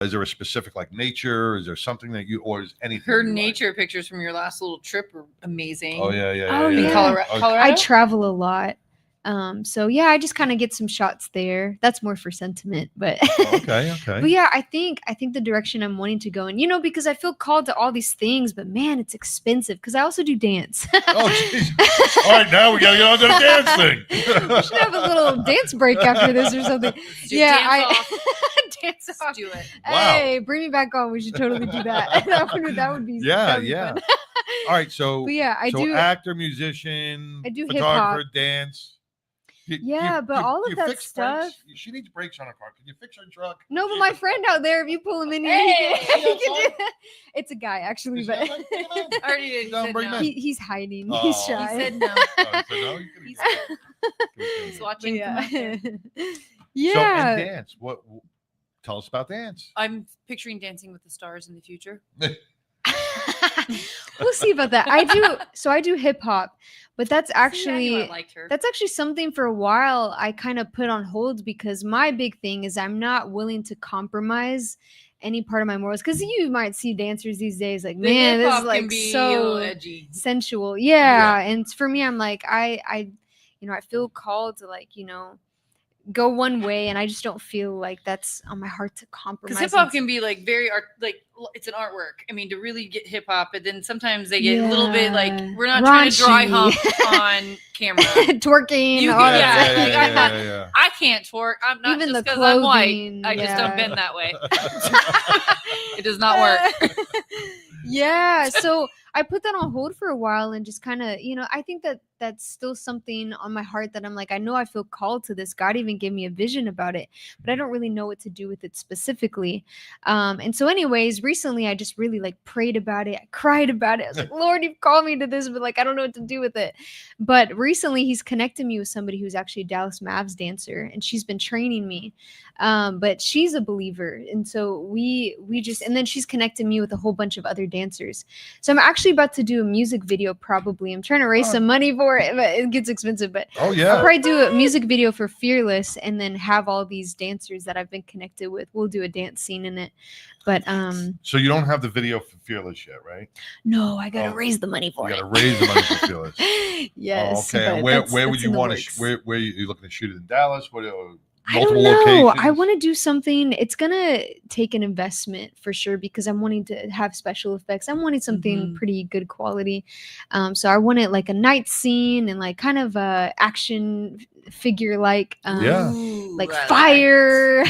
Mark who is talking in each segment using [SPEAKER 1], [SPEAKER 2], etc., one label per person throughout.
[SPEAKER 1] Is there a specific like nature? Is there something that you, or is anything?
[SPEAKER 2] Her nature pictures from your last little trip are amazing.
[SPEAKER 1] Oh yeah.
[SPEAKER 3] Oh,
[SPEAKER 2] In
[SPEAKER 3] yeah.
[SPEAKER 2] Colorado.
[SPEAKER 3] I travel a lot. So yeah, I just kind of get some shots there. That's more for sentiment, but
[SPEAKER 1] Okay.
[SPEAKER 3] but yeah, I think the direction I'm wanting to go in, because I feel called to all these things, but man, it's expensive because I also do dance.
[SPEAKER 1] Oh jeez. All right, now we gotta get on to the dance thing.
[SPEAKER 3] We should have a little dance break after this or something. Dance off.
[SPEAKER 2] Do it.
[SPEAKER 1] Wow.
[SPEAKER 3] Hey, bring me back on. We should totally do that. that would be that'd be fun.
[SPEAKER 1] All right, so
[SPEAKER 3] but yeah, I do
[SPEAKER 1] actor, musician,
[SPEAKER 3] I do
[SPEAKER 1] photographer,
[SPEAKER 3] hip-hop.
[SPEAKER 1] dance.
[SPEAKER 3] All of that
[SPEAKER 1] fix
[SPEAKER 3] stuff.
[SPEAKER 1] brakes? She needs brakes on her car. Can you fix her truck?
[SPEAKER 3] No, but my friend out there, if you pull him in here,
[SPEAKER 2] Hey,
[SPEAKER 3] he can do that. It's a guy actually, but
[SPEAKER 2] I already did. He said no.
[SPEAKER 3] he's hiding.
[SPEAKER 1] Oh.
[SPEAKER 3] He's shy.
[SPEAKER 2] He said no.
[SPEAKER 1] No,
[SPEAKER 2] He's watching.
[SPEAKER 3] Yeah.
[SPEAKER 1] So, and dance. What? Tell us about dance.
[SPEAKER 2] I'm picturing Dancing with the Stars in the future.
[SPEAKER 3] We'll see about that. I do hip hop, but that's actually something for a while I kind of put on hold because my big thing is I'm not willing to compromise any part of my morals, because you might see dancers these days like, man, this is like so
[SPEAKER 2] edgy,
[SPEAKER 3] sensual. Yeah. And for me, I'm like, I feel called to like, go one way, and I just don't feel like that's on my heart to compromise.
[SPEAKER 2] Because hip hop can be like very it's an artwork. I mean, to really get hip hop, but then sometimes they get a little bit like, we're not trying to dry hump on camera,
[SPEAKER 3] twerking.
[SPEAKER 2] I can't twerk. I'm not
[SPEAKER 3] even
[SPEAKER 2] just
[SPEAKER 3] because
[SPEAKER 2] I'm white. I just don't bend that way. It does not work.
[SPEAKER 3] Yeah, so I put that on hold for a while and just kind of, I think that's still something on my heart that I'm like, I know I feel called to this. God even gave me a vision about it, but I don't really know what to do with it specifically. And so anyways, recently I just really like prayed about it. I cried about it. I was like, Lord, you've called me to this, but like, I don't know what to do with it. But recently he's connected me with somebody who's actually a Dallas Mavs dancer, and she's been training me. But she's a believer. And so we just, and then she's connected me with a whole bunch of other dancers. So I'm actually about to do a music video probably. I'm trying to raise some money for it, but it gets expensive. But I'll probably do a music video for Fearless and then have all these dancers that I've been connected with. We'll do a dance scene in it. But
[SPEAKER 1] so you don't have the video for Fearless yet, right?
[SPEAKER 3] No, I gotta raise the money for it.
[SPEAKER 1] You gotta raise the money for Fearless.
[SPEAKER 3] Yes.
[SPEAKER 1] Okay. And where would you want to? Where are you looking to shoot it in Dallas? What?
[SPEAKER 3] I don't know. Locations? I want to do something. It's gonna take an investment for sure because I'm wanting to have special effects. I'm wanting something pretty good quality. So I wanted like a night scene and like kind of a action figure like like fire,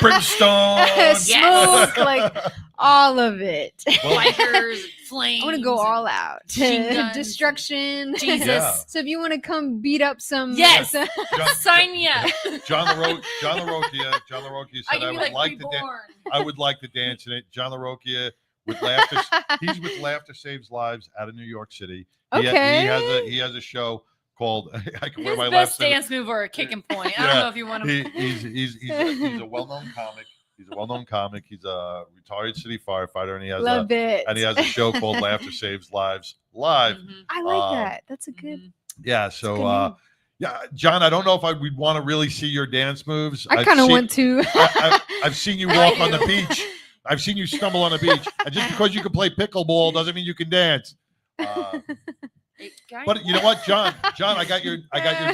[SPEAKER 1] brimstone,
[SPEAKER 3] smoke, like all of it.
[SPEAKER 2] Bikers, flames.
[SPEAKER 3] I want to go all out. Destruction.
[SPEAKER 2] Jesus.
[SPEAKER 1] Yeah.
[SPEAKER 3] So if you want to come beat up some,
[SPEAKER 2] sign me up.
[SPEAKER 1] John LaRocchia said I would like to dance in it. John LaRocchia with Laughter. He's with Laughter Saves Lives out of New York City.
[SPEAKER 3] Okay.
[SPEAKER 1] He has a show called I Can Wear
[SPEAKER 2] His
[SPEAKER 1] My
[SPEAKER 2] best
[SPEAKER 1] Left
[SPEAKER 2] dance move or a kick and point. I don't know if you want to.
[SPEAKER 1] He's a well-known comic. He's a well-known comic. He's a retired city firefighter, and he has a show called Laughter Saves Lives Live.
[SPEAKER 3] I like that. That's a good.
[SPEAKER 1] Yeah. So, John, I don't know if we'd want to really see your dance moves.
[SPEAKER 3] I kind of want to.
[SPEAKER 1] I've seen you walk on the beach. I've seen you stumble on the beach. And just because you can play pickleball doesn't mean you can dance. But you know what, John, I got your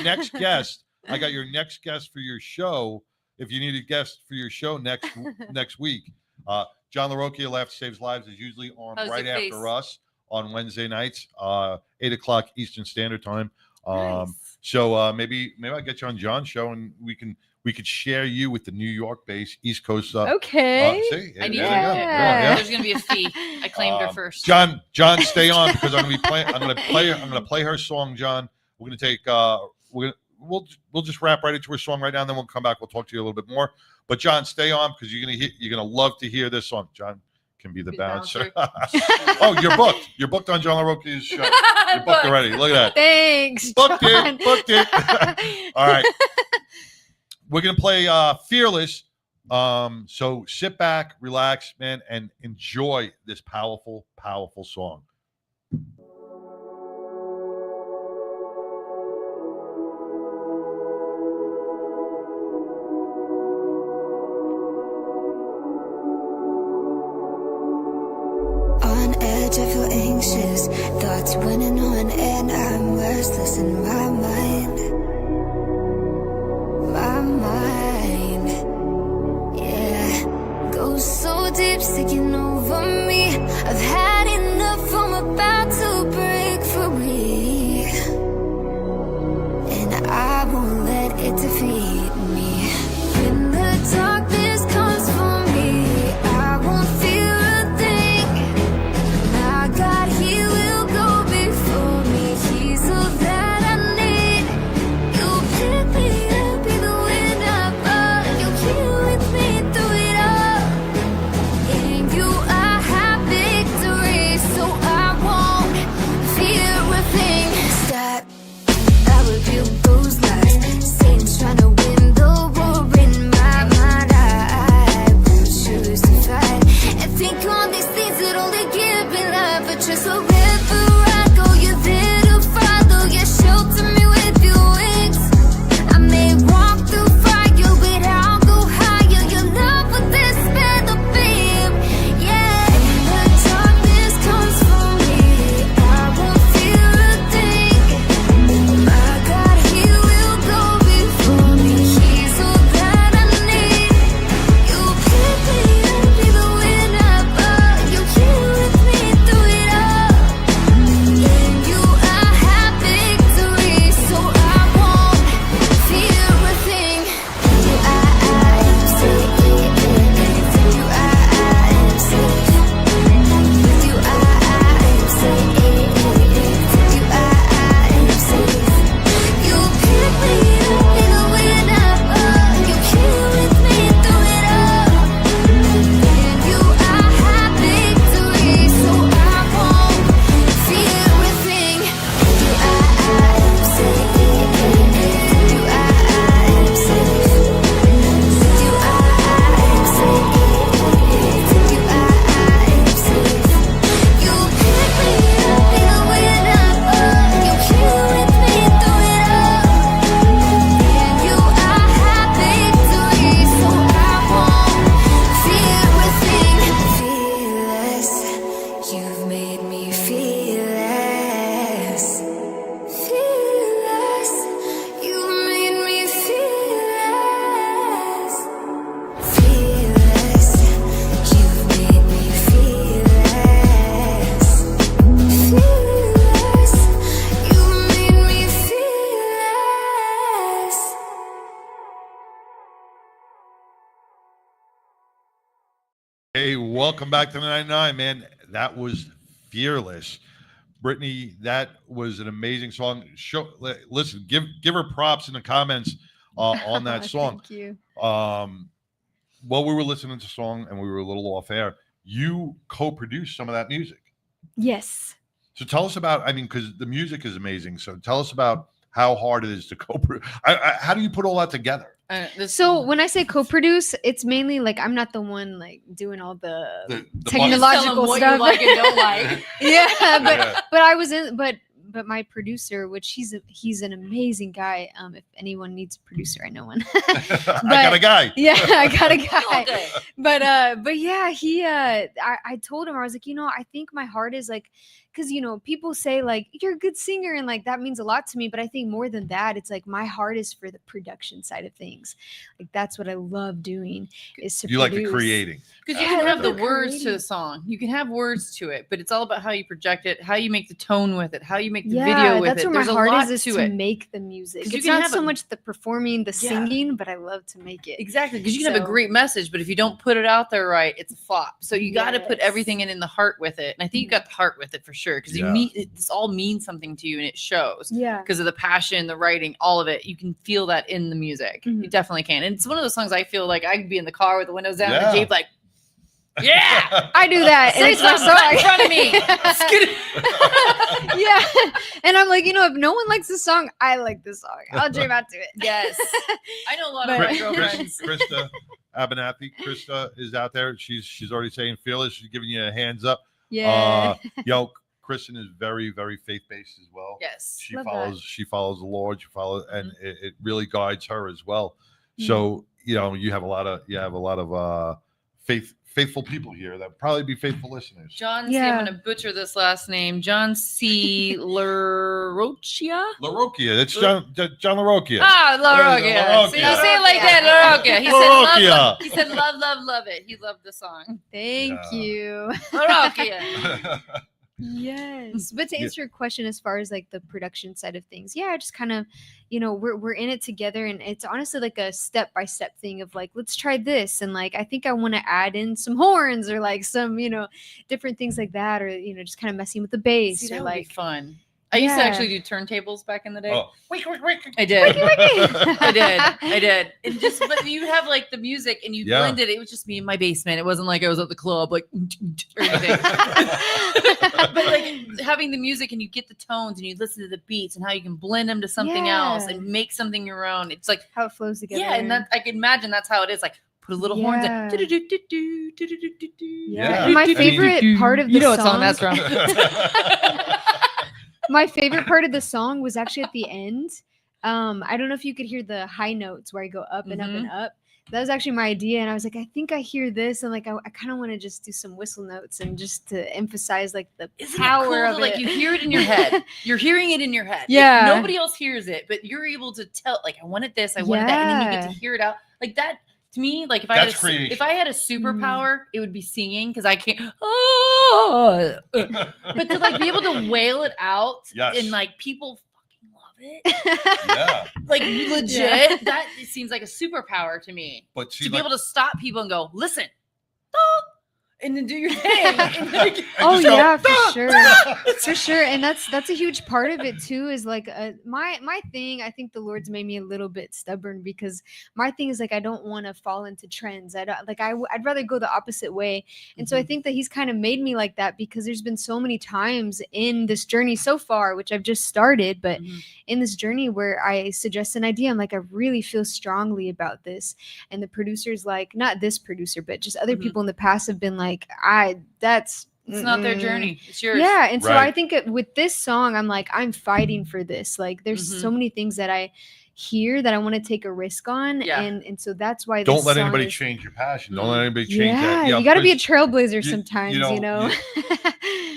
[SPEAKER 1] next guest. I got your next guest for your show. If you need a guest for your show next week, John LaRocchia, Laughter Saves Lives is usually on after us on Wednesday nights, 8:00 Eastern Standard Time.
[SPEAKER 2] Nice.
[SPEAKER 1] So maybe I'll get you on John's show and we could share you with the New York-based East Coast.
[SPEAKER 3] Okay.
[SPEAKER 2] I need There's gonna be a fee. I claimed her first.
[SPEAKER 1] John, stay on because I'm gonna play her song. John, we're gonna take we'll just wrap right into her song right now, and then we'll come back. We'll talk to you a little bit more. But John, stay on because you're gonna love to hear this song. John can be the bouncer. Oh, you're booked. You're booked on John LaRocchia's show. You're booked already. Look at that.
[SPEAKER 3] Thanks.
[SPEAKER 1] Booked it. All right. We're going to play Fearless. So sit back, relax, man, and enjoy this powerful, powerful song.
[SPEAKER 4] edge, I feel anxious. Thoughts running on and I'm restless in my mind. My mind, yeah. Goes so deep, sticking over me. I've had enough, I'm about to break free. And I won't let it defeat me. When the darkness comes for me, I won't fear a thing. My God, He will go before me. He's all that I need. You'll pick me up even when I fall. You'll heal with me through it all. In you I have victory, so I won't fear a thing. Stop, I rebuke those lies. Satan's trying to win the war in my mind. I won't choose to fight and think on these things that only give me life. But just wherever I go, you're there to follow. You shelter me with your wings. I may walk through fire, but I'll go higher. Your love will dispel the beam. Yeah, when the darkness comes for me, I won't fear a thing. My God, He will go before me. He's all that I need. You'll pick me up even when I fall. You'll heal with me through it all. In you I have victory, so I won't fear a thing. You I am safe. With you I am safe. With you I am safe. With you I am safe. You pick me up even when I fall. You heal with me through it all. In you I have victory, so I won't fear a thing. You I am safe. You I am safe. You I am safe. You I am safe. You pick me up even when I fall. You heal with me through it all. In you I have victory, so I won't fear a thing. Fearless, you've made me fearless. Fearless, you've made me fearless. Fearless, you've made me fearless. Fearless, you've made me fearless.
[SPEAKER 1] Hey, welcome back to the 99, man. That was Fearless. Brittany, that was an amazing song. Listen, give her props in the comments on that song.
[SPEAKER 3] Thank you.
[SPEAKER 1] While we were listening to the song and we were a little off air, you co-produced some of that music.
[SPEAKER 3] Yes.
[SPEAKER 1] So tell us about, because the music is amazing. So tell us about how hard it is to co-produce. How do you put all that together?
[SPEAKER 3] So when I say co-produce, it's mainly like I'm not the one like doing all the
[SPEAKER 1] The
[SPEAKER 3] technological
[SPEAKER 2] what
[SPEAKER 3] stuff.
[SPEAKER 2] you like and don't like.
[SPEAKER 3] Yeah,
[SPEAKER 1] Yeah.
[SPEAKER 3] but I was in but my producer, which he's an amazing guy. If anyone needs a producer, I know one.
[SPEAKER 1] I got a guy.
[SPEAKER 3] Yeah, I got a
[SPEAKER 2] All
[SPEAKER 3] guy.
[SPEAKER 2] day.
[SPEAKER 3] But yeah, I told him, I was like, I think my heart is like, because people say like you're a good singer and like that means a lot to me, but I think more than that, it's like my heart is for the production side of things. Like that's what I love doing is to
[SPEAKER 1] You like the
[SPEAKER 3] produce.
[SPEAKER 1] creating.
[SPEAKER 2] Because you
[SPEAKER 3] Yeah,
[SPEAKER 2] can
[SPEAKER 3] I
[SPEAKER 2] have the
[SPEAKER 3] love
[SPEAKER 2] words to
[SPEAKER 3] creating.
[SPEAKER 2] the song. You can have words to it, but it's all about how you project it, how you make the tone with it, how you make the
[SPEAKER 3] Yeah,
[SPEAKER 2] video with
[SPEAKER 3] that's
[SPEAKER 2] it.
[SPEAKER 3] where
[SPEAKER 2] There's
[SPEAKER 3] my
[SPEAKER 2] a
[SPEAKER 3] heart
[SPEAKER 2] lot
[SPEAKER 3] is
[SPEAKER 2] to
[SPEAKER 3] to
[SPEAKER 2] it.
[SPEAKER 3] make the music.
[SPEAKER 2] 'Cause you
[SPEAKER 3] It's
[SPEAKER 2] can
[SPEAKER 3] not
[SPEAKER 2] have
[SPEAKER 3] so
[SPEAKER 2] a-
[SPEAKER 3] much the performing, the
[SPEAKER 2] Yeah.
[SPEAKER 3] singing, but I love to make it.
[SPEAKER 2] Exactly, because you can have a
[SPEAKER 3] So-
[SPEAKER 2] great message, but if you don't put it out there right, it's a flop. So you got to put
[SPEAKER 3] Yes.
[SPEAKER 2] everything in the heart with it, and I think you got the heart with it for sure. Because
[SPEAKER 1] Yeah.
[SPEAKER 2] this all means something to you, and it shows
[SPEAKER 3] Yeah.
[SPEAKER 2] because of the passion, the writing, all of it. You can feel that in the music. You
[SPEAKER 3] Mhm.
[SPEAKER 2] definitely can, and it's one of those songs I feel like I could be in the car with the windows down,
[SPEAKER 1] Yeah.
[SPEAKER 2] and Jeep like, yeah.
[SPEAKER 3] I do that, and
[SPEAKER 2] Say
[SPEAKER 3] it's my
[SPEAKER 2] something right in
[SPEAKER 3] song.
[SPEAKER 2] front of me.
[SPEAKER 3] Yeah, and I'm like, if no one likes this song, I like this song. I'll dream out to it.
[SPEAKER 2] Yes. I know a lot of
[SPEAKER 3] But-
[SPEAKER 2] my
[SPEAKER 1] Chris,
[SPEAKER 2] girlfriends.
[SPEAKER 1] Krista Abernathy. Krista is out there. She's already saying fearless. She's giving you a hands up.
[SPEAKER 3] Yeah.
[SPEAKER 1] Kristen is very, very faith-based as well.
[SPEAKER 2] Yes.
[SPEAKER 1] She
[SPEAKER 3] Love
[SPEAKER 1] follows the Lord. And it really guides her as well.
[SPEAKER 3] Mhm.
[SPEAKER 1] So you have a lot of faith faithful people here that probably be faithful listeners.
[SPEAKER 2] John C.
[SPEAKER 3] Yeah.
[SPEAKER 2] I'm going to butcher this last name. John C. LaRocchia?
[SPEAKER 1] LaRocchia. It's John LaRocchia.
[SPEAKER 2] Ah, LaRocchia.
[SPEAKER 1] LaRocchia.
[SPEAKER 2] See, you say it like that, LaRocchia. He said,
[SPEAKER 1] LaRocchia.
[SPEAKER 2] he said, love it. He loved the song.
[SPEAKER 3] Thank
[SPEAKER 1] Yeah.
[SPEAKER 3] you.
[SPEAKER 2] LaRocchia.
[SPEAKER 3] Yes, but to answer your question as far as like the production side of things, yeah, just kind of, you know, we're in it together, and it's honestly like a step-by-step thing of like, let's try this, and like I think I want to add in some horns or like some, you know, different things like that, or you know, just kind of messing with the bass.
[SPEAKER 2] See,
[SPEAKER 3] or
[SPEAKER 2] that would
[SPEAKER 3] like
[SPEAKER 2] be fun. I used to
[SPEAKER 3] Yeah.
[SPEAKER 2] actually do turntables back in the day.
[SPEAKER 1] Oh.
[SPEAKER 2] I did. I did. And just, but you have like the music and you
[SPEAKER 1] Yeah.
[SPEAKER 2] blended. It was just me in my basement. It wasn't like I was at the club, like, or anything. But like having the music and you get the tones and you listen to the beats and how you can blend them to something else
[SPEAKER 3] Yeah.
[SPEAKER 2] and make something your own. It's like,
[SPEAKER 3] how it flows together.
[SPEAKER 2] yeah, and that I can imagine that's how it is. Like put a little horns
[SPEAKER 3] Yeah.
[SPEAKER 2] in.
[SPEAKER 1] Yeah.
[SPEAKER 3] And my
[SPEAKER 1] I mean-
[SPEAKER 3] favorite part of the
[SPEAKER 2] You know what
[SPEAKER 3] song,
[SPEAKER 2] song that's from.
[SPEAKER 3] my favorite part of the song was actually at the end. I don't know if you could hear the high notes where I go up and up and up. That was actually my idea, and I was like, I think I hear this, and like I kind of want to just do some whistle notes and just to emphasize like the
[SPEAKER 2] Isn't
[SPEAKER 3] power
[SPEAKER 2] it cool
[SPEAKER 3] of
[SPEAKER 2] to, like
[SPEAKER 3] it.
[SPEAKER 2] you hear it in your head. You're hearing it in your head. Like,
[SPEAKER 3] Yeah.
[SPEAKER 2] nobody else hears it, but you're able to tell, like, I wanted this, I wanted that, and then you get to
[SPEAKER 3] Yeah.
[SPEAKER 2] hear it out. Like that to me, like if I had
[SPEAKER 1] That's
[SPEAKER 2] a,
[SPEAKER 1] creation.
[SPEAKER 2] if I had a superpower, it would be singing because I can't. Oh, but to like be able to wail it out
[SPEAKER 1] Yes.
[SPEAKER 2] and like people fucking love it.
[SPEAKER 1] Yeah.
[SPEAKER 2] Like legit,
[SPEAKER 3] Yeah.
[SPEAKER 2] that it seems like a superpower to me.
[SPEAKER 1] But see,
[SPEAKER 2] To be
[SPEAKER 1] like,
[SPEAKER 2] able to stop people and go, listen, and then do your thing. And like,
[SPEAKER 3] Oh
[SPEAKER 1] just go,
[SPEAKER 3] yeah, for sure, for sure, and that's a huge part of it too. Is like my thing. I think the Lord's made me a little bit stubborn because my thing is like I don't want to fall into trends. I don't like I'd rather go the opposite way, and so I think that He's kind of made me like that because there's been so many times in this journey so far, which I've just started, but in this journey where I suggest an idea, I'm like I really feel strongly about this, and the producer's like not this producer, but just other people in the past have been like that's
[SPEAKER 2] it's not their
[SPEAKER 3] mm-mm.
[SPEAKER 2] journey. It's yours.
[SPEAKER 3] Yeah, and so
[SPEAKER 1] Right.
[SPEAKER 3] I think with this song, I'm like, I'm fighting for this. Like, there's so many things that I hear that I want to take a risk on,
[SPEAKER 2] Yeah.
[SPEAKER 3] and so that's why.
[SPEAKER 1] don't
[SPEAKER 3] this
[SPEAKER 1] let
[SPEAKER 3] song
[SPEAKER 1] anybody
[SPEAKER 3] is-
[SPEAKER 1] change your passion. Don't let anybody change
[SPEAKER 3] Yeah,
[SPEAKER 1] that.
[SPEAKER 3] you got to be a
[SPEAKER 1] because
[SPEAKER 3] trailblazer
[SPEAKER 1] you-
[SPEAKER 3] sometimes,
[SPEAKER 1] you
[SPEAKER 3] you know.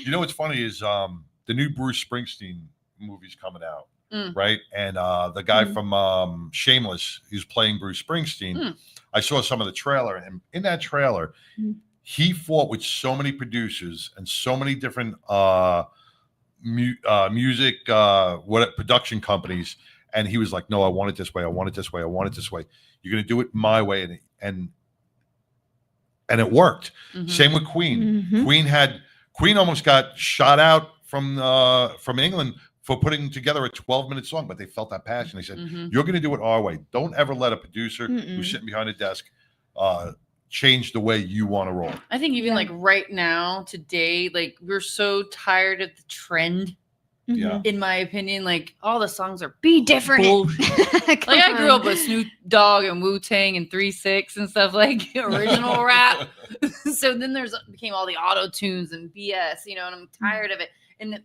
[SPEAKER 1] You know what's funny is the new Bruce Springsteen movie's coming out,
[SPEAKER 2] Mm.
[SPEAKER 1] right? And the guy from Shameless, who's playing Bruce Springsteen. I saw some of the trailer, and in that trailer, he fought with so many producers and so many different music production companies, and he was like, "No, I want it this way. I want it this way. I want it this way. You're going to do it my way," and it worked. Same with Queen.
[SPEAKER 3] Mhm.
[SPEAKER 1] Queen almost got shot out from England for putting together a 12-minute song, but they felt that passion. They said, "You're going to do it our way. Don't ever let a producer who's sitting behind a desk change the way you want to roll."
[SPEAKER 2] I think even
[SPEAKER 3] Yeah.
[SPEAKER 2] like right now, today, like we're so tired of the trend.
[SPEAKER 1] Yeah.
[SPEAKER 2] In my opinion, like all the songs are
[SPEAKER 3] Be different.
[SPEAKER 2] bullshit. Like I grew up with Snoop Dogg and Wu Tang and 3-6 and stuff like original rap. So then became all the auto tunes and BS, you know, and I'm tired of it. And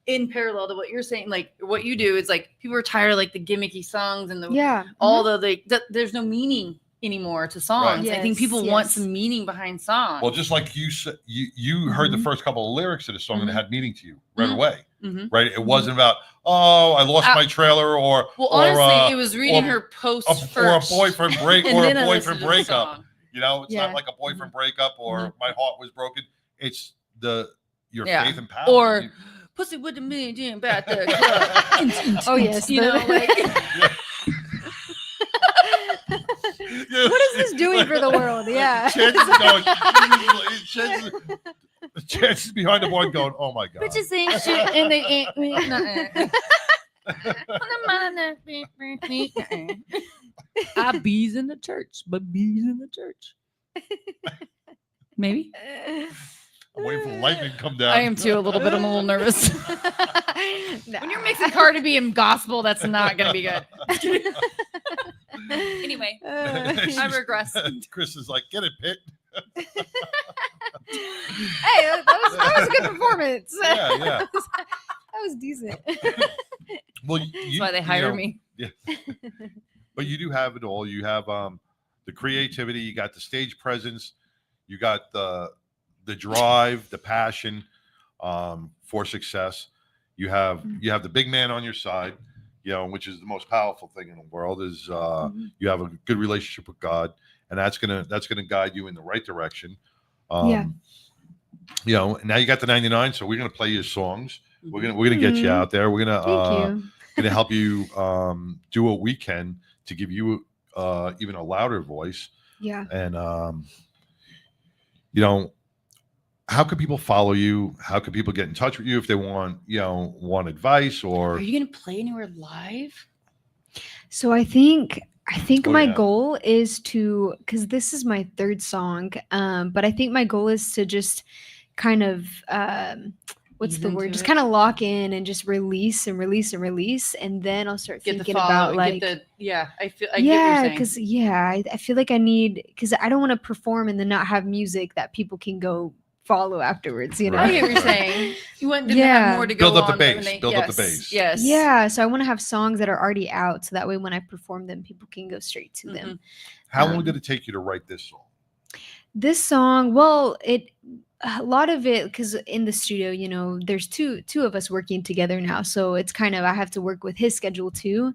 [SPEAKER 2] in parallel to what you're saying, like what you do is like people are tired of like the gimmicky songs and the
[SPEAKER 3] Yeah.
[SPEAKER 2] all the like there's no meaning anymore to songs.
[SPEAKER 1] Right.
[SPEAKER 2] I think
[SPEAKER 3] Yes,
[SPEAKER 2] people want
[SPEAKER 3] yes.
[SPEAKER 2] some meaning behind songs.
[SPEAKER 1] Well, just like you said, you heard the first couple of lyrics of the song and it had meaning to you right
[SPEAKER 2] Mhm.
[SPEAKER 1] away,
[SPEAKER 2] Mhm.
[SPEAKER 1] right? It wasn't about, oh, I lost my trailer, or
[SPEAKER 2] Well,
[SPEAKER 1] or,
[SPEAKER 2] honestly, it was reading
[SPEAKER 1] or
[SPEAKER 2] her posts
[SPEAKER 1] or a
[SPEAKER 2] first.
[SPEAKER 1] boyfriend break
[SPEAKER 2] and
[SPEAKER 1] or a
[SPEAKER 2] then I listened
[SPEAKER 1] boyfriend
[SPEAKER 2] to the
[SPEAKER 1] breakup.
[SPEAKER 2] song.
[SPEAKER 1] You know, it's
[SPEAKER 3] Yeah.
[SPEAKER 1] not like a boyfriend breakup or my heart was broken. It's your
[SPEAKER 2] Yeah.
[SPEAKER 1] faith and power.
[SPEAKER 2] Or pussy with the million about the club.
[SPEAKER 3] Oh, yes,
[SPEAKER 2] You know, like
[SPEAKER 3] What is this doing for the world? Yeah.
[SPEAKER 1] Chances behind the board going, oh my God.
[SPEAKER 2] bitches ain't shit and they ain't nothing. I bees in the church, but bees in the church. Maybe.
[SPEAKER 1] I'm waiting for the lightning to come down.
[SPEAKER 2] I am too a little bit. I'm a little nervous. When you're mixing Cardi B and gospel, that's not going to be good. Anyway, I regress.
[SPEAKER 1] Chris is like, get it, Pitt.
[SPEAKER 3] Hey, that was a good performance.
[SPEAKER 1] Yeah, yeah.
[SPEAKER 3] That was decent.
[SPEAKER 1] Well,
[SPEAKER 2] That's why they hire me.
[SPEAKER 1] Yeah. But you do have it all. You have the creativity. You got the stage presence. You got the drive, the passion for success. You have the big man on your side, which is the most powerful thing in the world. Is you have a good relationship with God, and that's gonna guide you in the right direction. And now you got the 99, so we're gonna play your songs. We're gonna get you out there. We're gonna help you do what we can to give you even a louder voice.
[SPEAKER 3] Yeah.
[SPEAKER 1] And how can people follow you? How can people get in touch with you if they want advice? Or
[SPEAKER 2] are you gonna play anywhere live?
[SPEAKER 3] So I think my
[SPEAKER 1] yeah.
[SPEAKER 3] goal is to, because this is my third song, but I think my goal is to just kind of what's
[SPEAKER 2] Ease
[SPEAKER 3] the word?
[SPEAKER 2] into
[SPEAKER 3] Just
[SPEAKER 2] it?
[SPEAKER 3] kind of lock in and just release and release and release, and then I'll start
[SPEAKER 2] Get the
[SPEAKER 3] thinking
[SPEAKER 2] follow.
[SPEAKER 3] about like
[SPEAKER 2] I get what you're saying.
[SPEAKER 3] because I feel like I need, because I don't want to perform and then not have music that people can go follow afterwards.
[SPEAKER 2] I
[SPEAKER 1] Right.
[SPEAKER 2] get what you're saying. You want them to have more to go
[SPEAKER 1] Build up the
[SPEAKER 2] on
[SPEAKER 1] base.
[SPEAKER 2] when they-
[SPEAKER 1] Build up the
[SPEAKER 2] yes,
[SPEAKER 1] base.
[SPEAKER 2] Yes.
[SPEAKER 3] Yeah, so I want to have songs that are already out, so that way when I perform them, people can go straight to them.
[SPEAKER 1] How long did it take you to write this song?
[SPEAKER 3] This song, well, a lot of it, because in the studio, there's two of us working together now, so it's kind of, I have to work with his schedule too.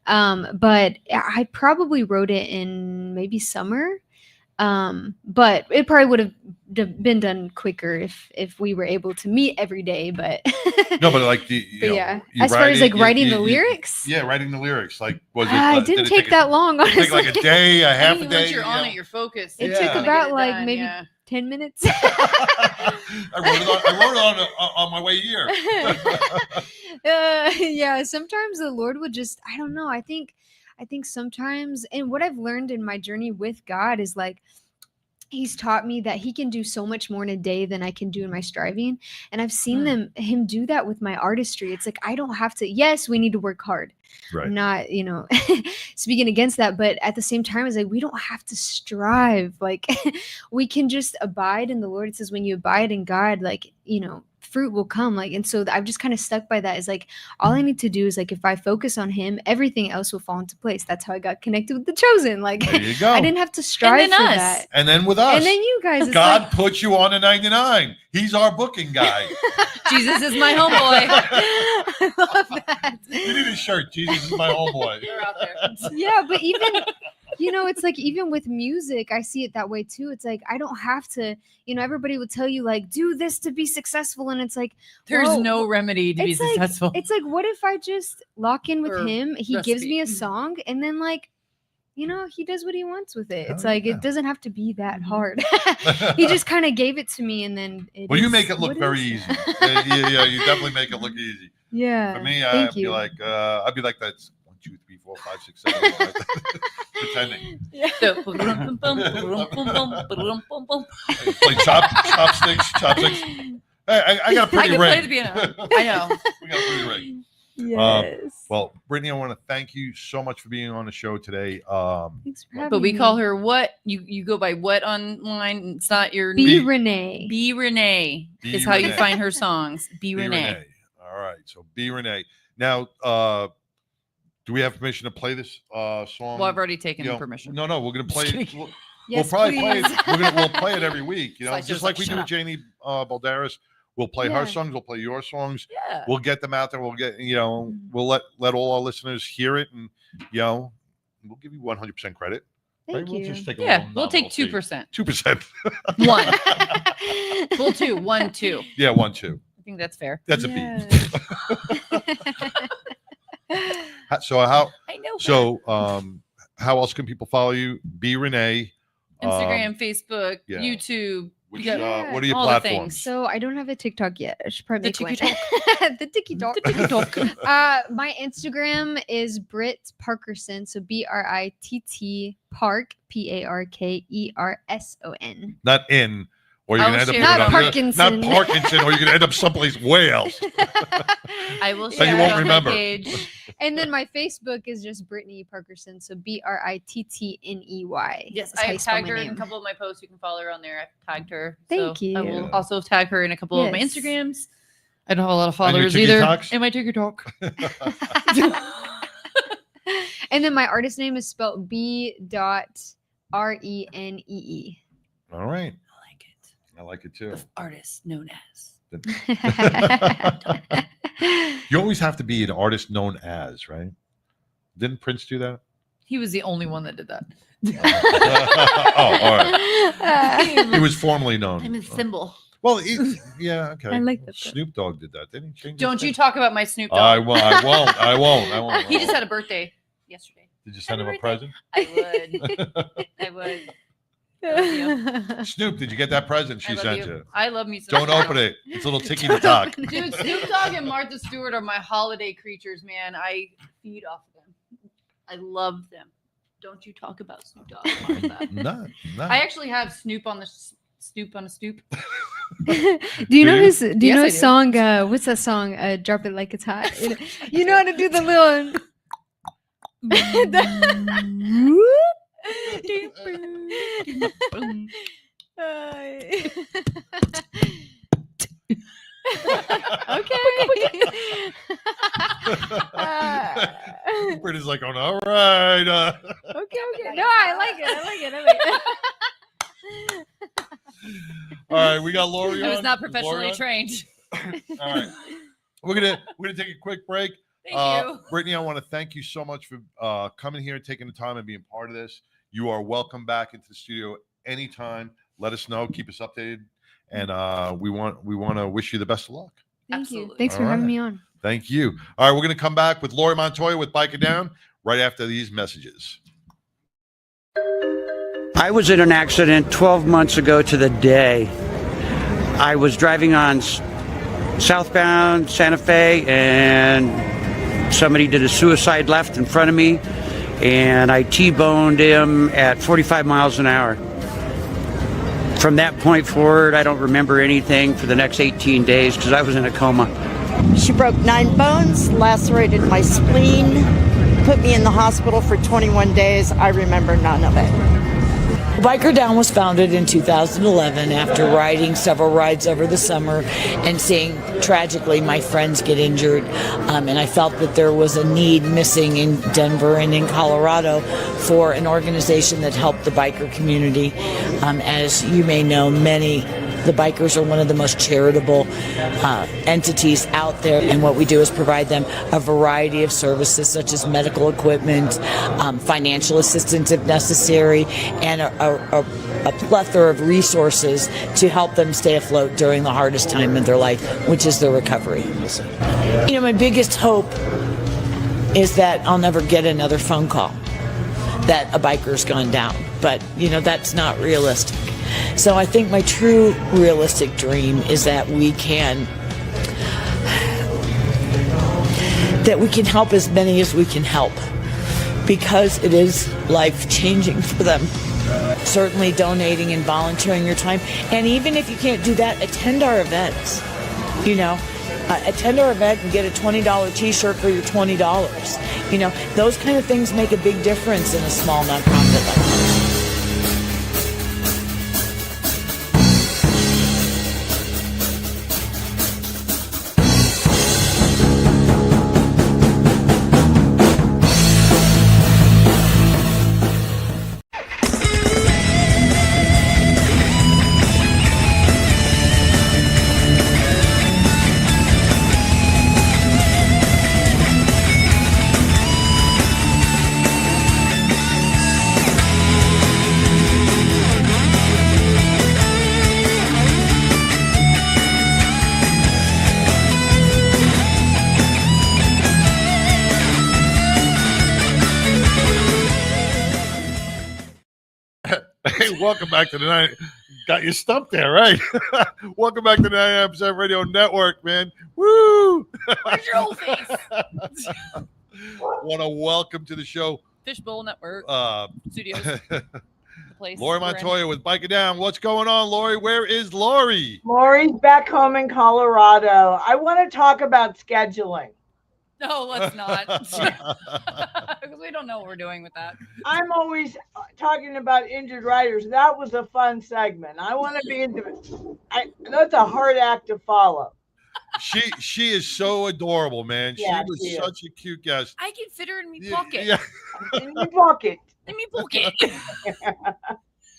[SPEAKER 3] But I probably wrote it in maybe summer. But it probably would have been done quicker if we were able to meet every day. But
[SPEAKER 1] No, but like
[SPEAKER 3] as far as like writing the lyrics,
[SPEAKER 1] writing the lyrics, like was it?
[SPEAKER 3] it didn't take that long.
[SPEAKER 1] Did it
[SPEAKER 3] Honestly,
[SPEAKER 1] take like a day, a half a day.
[SPEAKER 2] Once you're on it, you're focused.
[SPEAKER 3] It
[SPEAKER 1] Yeah.
[SPEAKER 3] took
[SPEAKER 1] Get
[SPEAKER 3] about
[SPEAKER 2] it
[SPEAKER 3] like
[SPEAKER 2] done,
[SPEAKER 3] maybe
[SPEAKER 2] yeah.
[SPEAKER 3] 10 minutes.
[SPEAKER 1] I wrote it on my way here.
[SPEAKER 3] Yeah, sometimes the Lord would just, I don't know. I think sometimes, and what I've learned in my journey with God is like, he's taught me that he can do so much more in a day than I can do in my striving. And I've seen him do that with my artistry. It's like, I don't have to, yes, we need to work hard.
[SPEAKER 1] Right.
[SPEAKER 3] I'm not, speaking against that, but at the same time, it's like, we don't have to strive. Like we can just abide in the Lord. It says when you abide in God, like, fruit will come. Like, and so I've just kind of stuck by that. Is like, all I need to do is like, if I focus on him, everything else will fall into place. That's how I got connected with the Chosen. Like,
[SPEAKER 1] There you go.
[SPEAKER 3] I didn't have to strive
[SPEAKER 2] then
[SPEAKER 3] for
[SPEAKER 2] us.
[SPEAKER 3] that.
[SPEAKER 1] And then with us,
[SPEAKER 3] And then you guys, it's
[SPEAKER 1] God
[SPEAKER 3] like,
[SPEAKER 1] put you on a 99. He's our booking guy.
[SPEAKER 2] Jesus is my homeboy.
[SPEAKER 3] I love that.
[SPEAKER 1] You need a shirt. Jesus is my homeboy.
[SPEAKER 2] You're out there.
[SPEAKER 3] Yeah, but even it's like, even with music, I see it that way too. It's like, I don't have to, everybody would tell you like, do this to be successful, and it's like,
[SPEAKER 2] There's
[SPEAKER 3] well,
[SPEAKER 2] no remedy to be
[SPEAKER 3] it's like-
[SPEAKER 2] successful.
[SPEAKER 3] it's like, what if I just lock in with
[SPEAKER 2] Or
[SPEAKER 3] him, he gives
[SPEAKER 2] recipe.
[SPEAKER 3] me a song, and then like, he does what he wants with it. It's
[SPEAKER 1] Hell
[SPEAKER 3] like,
[SPEAKER 1] yeah.
[SPEAKER 3] it doesn't have to be that
[SPEAKER 2] Mhm.
[SPEAKER 3] hard. He just kind of gave it to me, and then
[SPEAKER 1] Well, you
[SPEAKER 3] is
[SPEAKER 1] make it look
[SPEAKER 3] what
[SPEAKER 1] very
[SPEAKER 3] is.
[SPEAKER 1] easy. Yeah, you definitely make it look easy.
[SPEAKER 3] Yeah.
[SPEAKER 1] For me,
[SPEAKER 3] thank
[SPEAKER 1] I'd be
[SPEAKER 3] you.
[SPEAKER 1] like, that's 1, 2, 3, 4, 5, 6, 7, 8, pretending. Play chopsticks. Hey, I got a pretty
[SPEAKER 2] I can
[SPEAKER 1] ring.
[SPEAKER 2] play the piano. I know.
[SPEAKER 1] We got a pretty ring.
[SPEAKER 3] Yes.
[SPEAKER 1] Well, Brittany, I want to thank you so much for being on the show today.
[SPEAKER 3] Thanks for having
[SPEAKER 2] But we
[SPEAKER 3] me.
[SPEAKER 2] call her what? You go by what online? It's not your
[SPEAKER 3] B.
[SPEAKER 1] B-
[SPEAKER 3] Renee.
[SPEAKER 2] B Renee
[SPEAKER 1] B.
[SPEAKER 2] is how you
[SPEAKER 1] Renee.
[SPEAKER 2] find her songs. B
[SPEAKER 1] B.
[SPEAKER 2] Renee.
[SPEAKER 1] All right. So B. Renee. Now, do we have permission to play this song?
[SPEAKER 2] Well, I've already taken
[SPEAKER 1] You know,
[SPEAKER 2] permission.
[SPEAKER 1] No, we're gonna play
[SPEAKER 2] Just
[SPEAKER 1] it.
[SPEAKER 2] kidding.
[SPEAKER 1] We'll
[SPEAKER 3] Yes,
[SPEAKER 1] probably play
[SPEAKER 3] please.
[SPEAKER 1] it. We'll play it every week.
[SPEAKER 2] So I
[SPEAKER 1] Just
[SPEAKER 2] just
[SPEAKER 1] like
[SPEAKER 2] like,
[SPEAKER 1] we do
[SPEAKER 2] shut
[SPEAKER 1] with
[SPEAKER 2] up.
[SPEAKER 1] Janie Balderas. We'll play her
[SPEAKER 3] Yeah.
[SPEAKER 1] songs. We'll play your songs.
[SPEAKER 2] Yeah.
[SPEAKER 1] We'll get them out there. We'll get we'll let all our listeners hear it, and we'll give you 100% credit.
[SPEAKER 3] Thank
[SPEAKER 1] We'll
[SPEAKER 3] you.
[SPEAKER 1] just take a
[SPEAKER 2] Yeah,
[SPEAKER 1] little
[SPEAKER 2] we'll take
[SPEAKER 1] nominal fee.
[SPEAKER 2] 2%.
[SPEAKER 1] 2%.
[SPEAKER 2] 1. Full 2. 1, 2.
[SPEAKER 1] Yeah, 1, 2.
[SPEAKER 2] I think that's fair.
[SPEAKER 1] That's a B.
[SPEAKER 3] Yes.
[SPEAKER 1] So how?
[SPEAKER 2] I know.
[SPEAKER 1] How else can people follow you? B. Renee.
[SPEAKER 2] Instagram, Facebook,
[SPEAKER 1] yeah.
[SPEAKER 2] YouTube.
[SPEAKER 1] Which,
[SPEAKER 2] You got
[SPEAKER 1] what are your
[SPEAKER 2] all the
[SPEAKER 1] platforms?
[SPEAKER 2] things.
[SPEAKER 3] So I don't have a TikTok yet. I should probably
[SPEAKER 2] The
[SPEAKER 3] make one. The TikTok.
[SPEAKER 2] The TikTok.
[SPEAKER 3] My Instagram is Britt Parkerson. So BRITT Park PARKERSON.
[SPEAKER 1] Not in, or you're
[SPEAKER 2] I'll
[SPEAKER 1] gonna end up
[SPEAKER 2] share
[SPEAKER 1] putting
[SPEAKER 3] Not
[SPEAKER 1] it on-
[SPEAKER 3] Parkinson.
[SPEAKER 1] Not Parkinson, or you're gonna end up someplace way else.
[SPEAKER 2] I will
[SPEAKER 1] So
[SPEAKER 2] share
[SPEAKER 1] you
[SPEAKER 2] it
[SPEAKER 1] won't
[SPEAKER 2] on my
[SPEAKER 1] remember.
[SPEAKER 2] page.
[SPEAKER 3] And then my Facebook is just Brittany Parkerson. So BRITTNEY.
[SPEAKER 2] Yes,
[SPEAKER 3] That's how
[SPEAKER 2] I
[SPEAKER 3] you spell
[SPEAKER 2] tagged
[SPEAKER 3] my
[SPEAKER 2] her in a
[SPEAKER 3] name.
[SPEAKER 2] couple of my posts. You can follow her on there. I've tagged her.
[SPEAKER 3] Thank
[SPEAKER 2] so I
[SPEAKER 3] you.
[SPEAKER 2] will
[SPEAKER 1] Yeah.
[SPEAKER 2] also tag her in a couple of my
[SPEAKER 3] Yes.
[SPEAKER 2] Instagrams. I don't have a lot of
[SPEAKER 1] And your
[SPEAKER 2] followers either.
[SPEAKER 1] TikToks?
[SPEAKER 2] And my TikTok.
[SPEAKER 3] And then my artist name is spelled B.RENEE.
[SPEAKER 1] All right. I like it too.
[SPEAKER 2] The artist known as.
[SPEAKER 1] You always have to be an artist known as, right? Didn't Prince do that?
[SPEAKER 2] He was the only one that did that.
[SPEAKER 1] Oh, all right. He was formerly known.
[SPEAKER 2] I'm a symbol.
[SPEAKER 1] Well, yeah, okay.
[SPEAKER 3] I like that.
[SPEAKER 1] Snoop Dogg did that. Didn't he change?
[SPEAKER 2] Don't
[SPEAKER 1] his
[SPEAKER 2] you
[SPEAKER 1] name?
[SPEAKER 2] talk about my Snoop Dogg.
[SPEAKER 1] I won't.
[SPEAKER 2] He just had a birthday yesterday.
[SPEAKER 1] Did you send him a
[SPEAKER 2] Happy
[SPEAKER 1] present?
[SPEAKER 2] I would.
[SPEAKER 1] Snoop, did you get that present she
[SPEAKER 2] I love
[SPEAKER 1] sent
[SPEAKER 2] you.
[SPEAKER 1] you?
[SPEAKER 2] I love me some.
[SPEAKER 1] Don't open it. It's a little ticky to talk.
[SPEAKER 2] Dude, Snoop Dogg and Martha Stewart are my holiday creatures, man. I feed off of them. I love them. Don't you talk about Snoop Dogg and Martha.
[SPEAKER 1] No.
[SPEAKER 2] I actually have Snoop on a stoop.
[SPEAKER 3] Do you know his? Do you
[SPEAKER 2] Yes,
[SPEAKER 3] know
[SPEAKER 2] I
[SPEAKER 3] his
[SPEAKER 2] do.
[SPEAKER 3] song? What's that song? Drop it like it's hot. You know how to do the little. Okay.
[SPEAKER 1] Britta's like, going, all right.
[SPEAKER 3] Okay. No, I like it.
[SPEAKER 1] All right, we got Laurie
[SPEAKER 2] I was
[SPEAKER 1] on.
[SPEAKER 2] not
[SPEAKER 1] Is Laurie
[SPEAKER 2] professionally
[SPEAKER 1] on?
[SPEAKER 2] trained.
[SPEAKER 1] All right, we're gonna take a quick break.
[SPEAKER 2] Thank you.
[SPEAKER 1] Brittany, I want to thank you so much for coming here, taking the time, and being part of this. You are welcome back into the studio anytime. Let us know, keep us updated, and we want to wish you the best of luck.
[SPEAKER 3] Thank
[SPEAKER 2] Absolutely.
[SPEAKER 3] you. Thanks for
[SPEAKER 1] All
[SPEAKER 3] having
[SPEAKER 1] right.
[SPEAKER 3] me on.
[SPEAKER 1] Thank you. All right, we're gonna come back with Laurie Montoya with Bike It Down right after these messages.
[SPEAKER 5] I was in an accident 12 months ago to the day. I was driving on southbound Santa Fe and somebody did a suicide left in front of me and I T-boned him at 45 miles an hour. From that point forward, I don't remember anything for the next 18 days because I was in a coma.
[SPEAKER 6] She broke 9 bones, lacerated my spleen, put me in the hospital for 21 days. I remember none of it.
[SPEAKER 7] Biker Down was founded in 2011 after riding several rides over the summer and seeing tragically my friends get injured. And I felt that there was a need missing in Denver and in Colorado for an organization that helped the biker community. As you may know, the bikers are one of the most charitable entities out there, and what we do is provide them a variety of services such as medical equipment, financial assistance if necessary, and a plethora of resources to help them stay afloat during the hardest time in their life, which is their recovery. You know, my biggest hope is that I'll never get another phone call that a biker's gone down, but you know, that's not realistic. So I think my true realistic dream is that we can help as many as we can help, because it is life-changing for them. Certainly donating and volunteering your time, and even if you can't do that, attend our events. You know, attend our event and get a $20 t-shirt for your $20. You know, those kind of things make a big difference in a small nonprofit like ours.
[SPEAKER 1] Hey, welcome back to the night. Got you stumped there, right? Welcome back to the 99% Radio Network, man. Woo!
[SPEAKER 2] Where's your old face?
[SPEAKER 1] Want to welcome to the show
[SPEAKER 2] Fishbowl Network Studios. The place
[SPEAKER 1] Laurie
[SPEAKER 2] we're in.
[SPEAKER 1] Montoya with Bike It Down. What's going on, Laurie? Where is Laurie?
[SPEAKER 8] Laurie's back home in Colorado. I want to talk about scheduling.
[SPEAKER 2] No, let's not. Because we don't know what we're doing with that.
[SPEAKER 8] I'm always talking about injured riders. That was a fun segment. I want to be into it. That's a hard act to follow.
[SPEAKER 1] She is so adorable, man.
[SPEAKER 8] Yeah,
[SPEAKER 1] she was
[SPEAKER 8] she is.
[SPEAKER 1] such a cute guest.
[SPEAKER 2] I consider it in me
[SPEAKER 1] Yeah,
[SPEAKER 2] pocket.
[SPEAKER 1] yeah.
[SPEAKER 8] In your pocket.
[SPEAKER 2] In me pocket.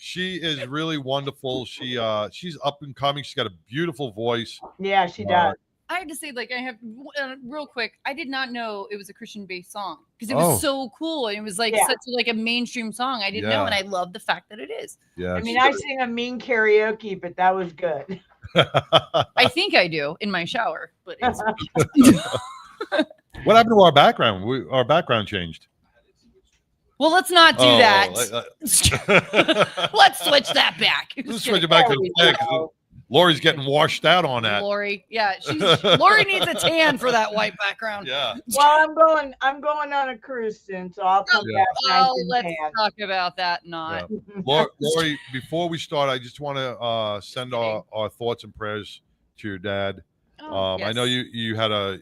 [SPEAKER 1] She is really wonderful. She's up and coming. She's got a beautiful voice.
[SPEAKER 8] Yeah, she does.
[SPEAKER 2] I have to say, like, I have real quick. I did not know it was a Christian-based song because it
[SPEAKER 1] Oh.
[SPEAKER 2] was so cool and it was like
[SPEAKER 8] Yeah.
[SPEAKER 2] such like a mainstream song. I didn't know,
[SPEAKER 1] Yeah.
[SPEAKER 2] and I love the fact that it is.
[SPEAKER 1] Yeah.
[SPEAKER 8] I mean, I sing a mean karaoke, but that was good.
[SPEAKER 2] I think I do in my shower, but it's
[SPEAKER 1] What happened to our background? Our background changed.
[SPEAKER 2] well. Let's not do that.
[SPEAKER 1] Let's
[SPEAKER 2] Let's switch that back.
[SPEAKER 1] switch it back to
[SPEAKER 8] There we
[SPEAKER 1] the
[SPEAKER 8] go.
[SPEAKER 1] Lori's getting washed out on that.
[SPEAKER 2] Lori, yeah, Lori needs a tan for that white background.
[SPEAKER 1] Yeah.
[SPEAKER 8] Well, I'm going on a cruise soon, so I'll come
[SPEAKER 1] Yeah.
[SPEAKER 8] back nice
[SPEAKER 2] Oh,
[SPEAKER 8] and
[SPEAKER 2] let's
[SPEAKER 8] tan.
[SPEAKER 2] talk about that. Not.
[SPEAKER 1] Lori, before we start, I just want to send our thoughts and prayers to your dad.
[SPEAKER 2] Oh,
[SPEAKER 1] I know
[SPEAKER 2] yes.
[SPEAKER 1] you had a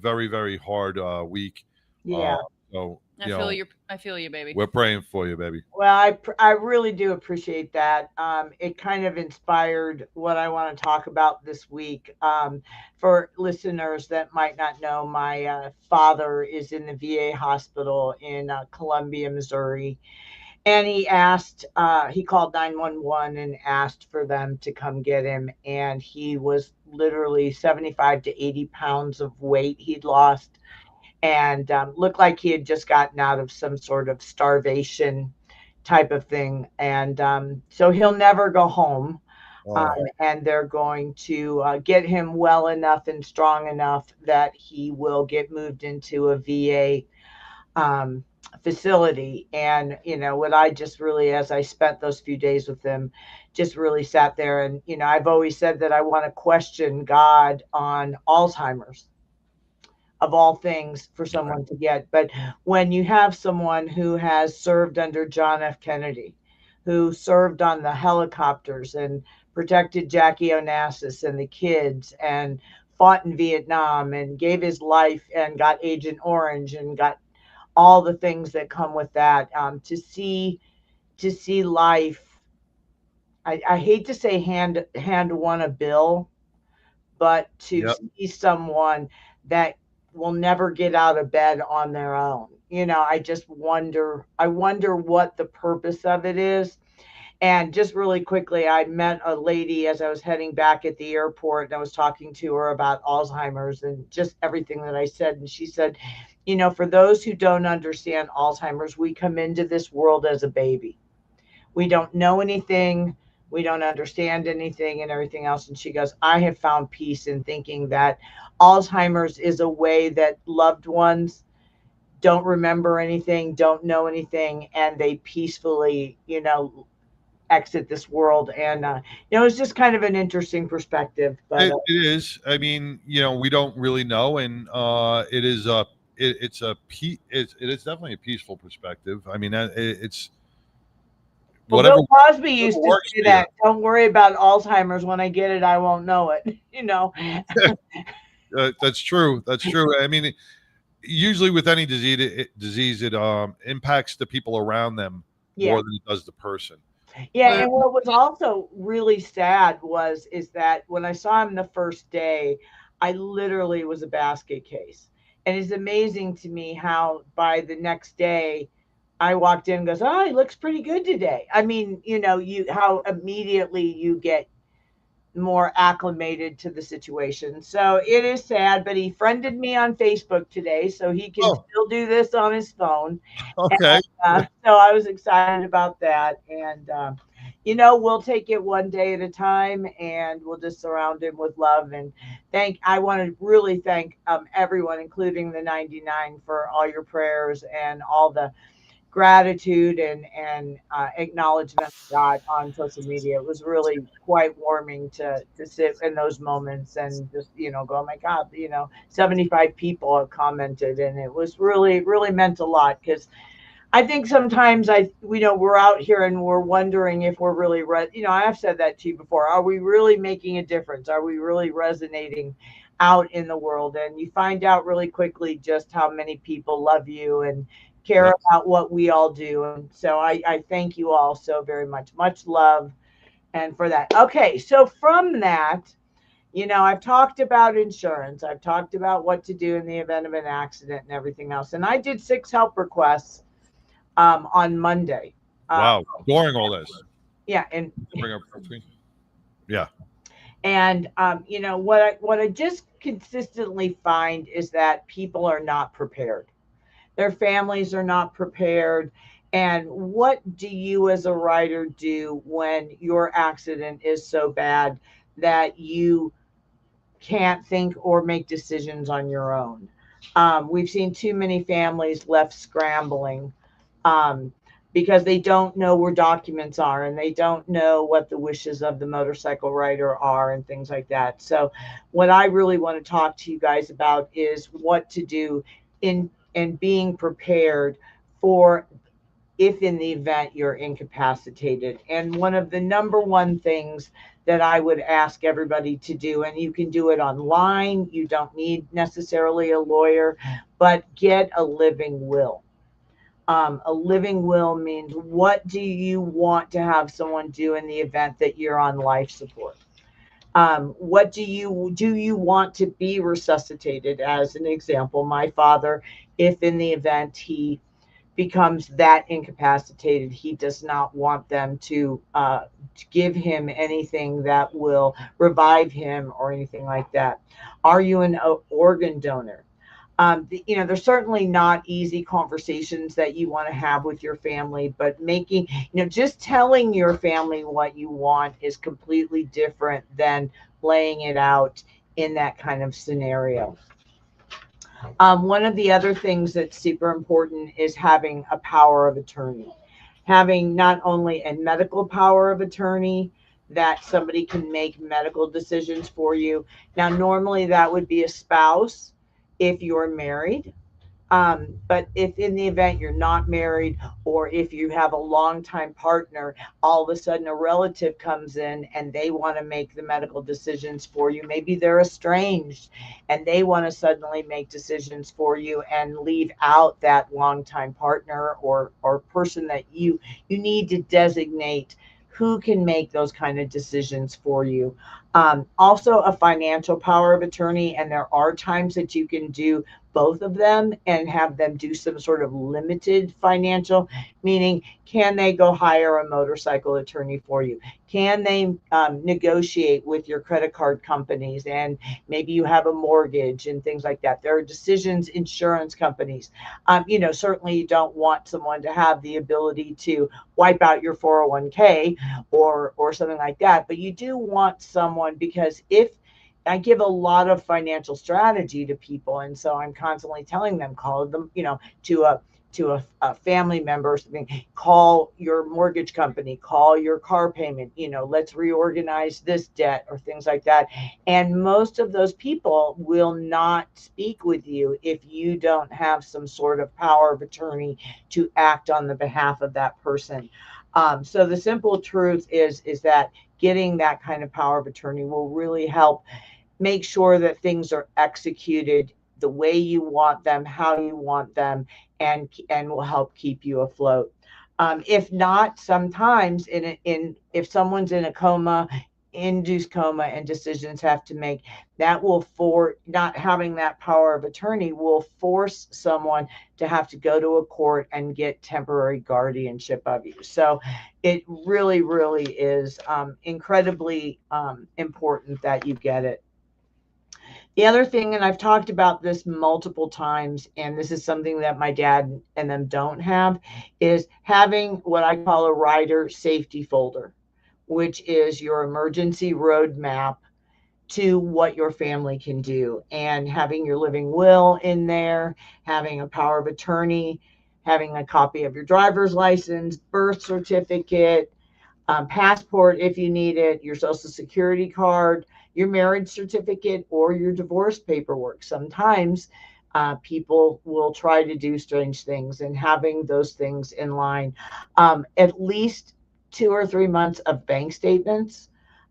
[SPEAKER 1] very, very hard week.
[SPEAKER 8] Yeah.
[SPEAKER 1] So
[SPEAKER 2] I feel you, baby.
[SPEAKER 1] we're praying for you, baby.
[SPEAKER 8] Well, I really do appreciate that. It kind of inspired what I want to talk about this week. For listeners that might not know, my father is in the VA hospital in Columbia, Missouri. And he called 911 and asked for them to come get him. And he was literally 75 to 80 pounds of weight he'd lost. And looked like he had just gotten out of some sort of starvation type of thing. And so he'll never go home. And they're going to get him well enough and strong enough that he will get moved into a VA facility. And, what I just really, as I spent those few days with him, just really sat there. And, I've always said that I want to question God on Alzheimer's, of all things, for someone to get. But when you have someone who has served under John F. Kennedy, who served on the helicopters and protected Jackie Onassis and the kids and fought in Vietnam and gave his life and got Agent Orange and got all the things that come with that, to see life, I hate to say hand one a bill, but to see someone that will never get out of bed on their own. I just wonder what the purpose of it is. And just really quickly, I met a lady as I was heading back at the airport, and I was talking to her about Alzheimer's and just everything that I said. And she said, for those who don't understand Alzheimer's, we come into this world as a baby. We don't know anything. We don't understand anything and everything else. And she goes, I have found peace in thinking that Alzheimer's is a way that loved ones don't remember anything, don't know anything, and they peacefully, exit this world. And it's just kind of an interesting perspective. But
[SPEAKER 1] It is. I mean, we don't really know, and it is it is definitely a peaceful perspective. I mean, it's whatever.
[SPEAKER 8] Bill Cosby used to
[SPEAKER 1] works
[SPEAKER 8] say
[SPEAKER 1] for you.
[SPEAKER 8] that. Don't worry about Alzheimer's. When I get it, I won't know it.
[SPEAKER 1] That's true. That's true. I mean, usually with any disease, it impacts the people around them more than it does the person.
[SPEAKER 8] Yeah, and what was also really sad is that when I saw him the first day, I literally was a basket case. And it's amazing to me how by the next day I walked in and goes, oh, he looks pretty good today. I mean, how immediately you get more acclimated to the situation. So it is sad, but he friended me on Facebook today, so he can still do this on his phone.
[SPEAKER 1] Okay.
[SPEAKER 8] And, so I was excited about that. And, we'll take it one day at a time, and we'll just surround him with love. And I want to really thank everyone, including the 99, for all your prayers and all the gratitude and acknowledgement of God on social media. It was really quite warming to sit in those moments and just, go, oh my God, 75 people have commented, and it was really, really meant a lot. Because I think sometimes we're out here and we're wondering if we're really, I have said that to you before. Are we really making a difference? Are we really resonating out in the world? And you find out really quickly just how many people love you and care about what we all do. And so I thank you all so very much. Much love. And for that. Okay. So from that, I've talked about insurance. I've talked about what to do in the event of an accident and everything else. And I did 6 help requests on Monday.
[SPEAKER 1] Wow. During all this.
[SPEAKER 8] Yeah, and
[SPEAKER 1] Bring up full screen. Yeah.
[SPEAKER 8] and you know what I just consistently find is that people are not prepared. Their families are not prepared. And what do you as a writer do when your accident is so bad that you can't think or make decisions on your own? We've seen too many families left scrambling um, because they don't know where documents are and they don't know what the wishes of the motorcycle rider are and things like that. So, what I really want to talk to you guys about is what to do in being prepared for if in the event you're incapacitated. And one of the number one things that I would ask everybody to do, and you can do it online, you don't need necessarily a lawyer, but get a living will. A living will means what do you want to have someone do in the event that you're on life support? What do you want to be resuscitated? As an example, my father, if in the event he becomes that incapacitated, he does not want them to give him anything that will revive him or anything like that. Are you an organ donor? You know, there's certainly not easy conversations that you want to have with your family, but making, you know, just telling your family what you want is completely different than laying it out in that kind of scenario. One of the other things that's super important is having a power of attorney. Having not only a medical power of attorney that somebody can make medical decisions for you. Now, normally that would be a spouse if you're married. But if in the event you're not married, or if you have a longtime partner, all of a sudden a relative comes in and they want to make the medical decisions for you. Maybe they're estranged and they want to suddenly make decisions for you and leave out that longtime partner or person that you need to designate who can make those kind of decisions for you. Also, a financial power of attorney, and there are times that you can do both of them and have them do some sort of limited financial, meaning can they go hire a motorcycle attorney for you? Can they negotiate with your credit card companies, and maybe you have a mortgage and things like that? There are decisions, insurance companies. You know, certainly you don't want someone to have the ability to wipe out your 401k or something like that, but you do want someone, because if I give a lot of financial strategy to people, and so I'm constantly telling them, call them, you know, to a family member or something, call your mortgage company, call your car payment, you know, let's reorganize this debt or things like that. And most of those people will not speak with you if you don't have some sort of power of attorney to act on the behalf of that person. So the simple truth is that getting that kind of power of attorney will really help make sure that things are executed the way you want them, how you want them, and will help keep you afloat. If not, sometimes if someone's in a coma, induced coma, and decisions have to make, that will, for not having that power of attorney, will force someone to have to go to a court and get temporary guardianship of you. So it really, really is incredibly important that you get it. The other thing, and I've talked about this multiple times, and this is something that my dad and them don't have, is having what I call a rider safety folder, which is your emergency roadmap to what your family can do, and having your living will in there, having a power of attorney, having a copy of your driver's license, birth certificate, passport if you need it, your social security card, your marriage certificate, or your divorce paperwork. Sometimes people will try to do strange things, and having those things in line. At least 2 or 3 months of bank statements.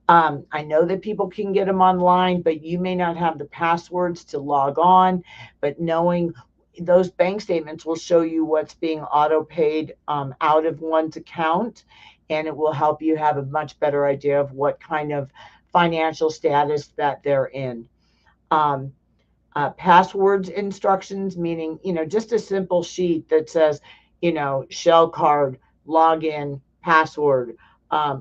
[SPEAKER 8] I know that people can get them online, but you may not have the passwords to log on. But knowing those bank statements will show you what's being auto paid out of one's account, and it will help you have a much better idea of what kind of financial status that they're in. Passwords instructions, meaning, you know, just a simple sheet that says, you know, shell card, login, password,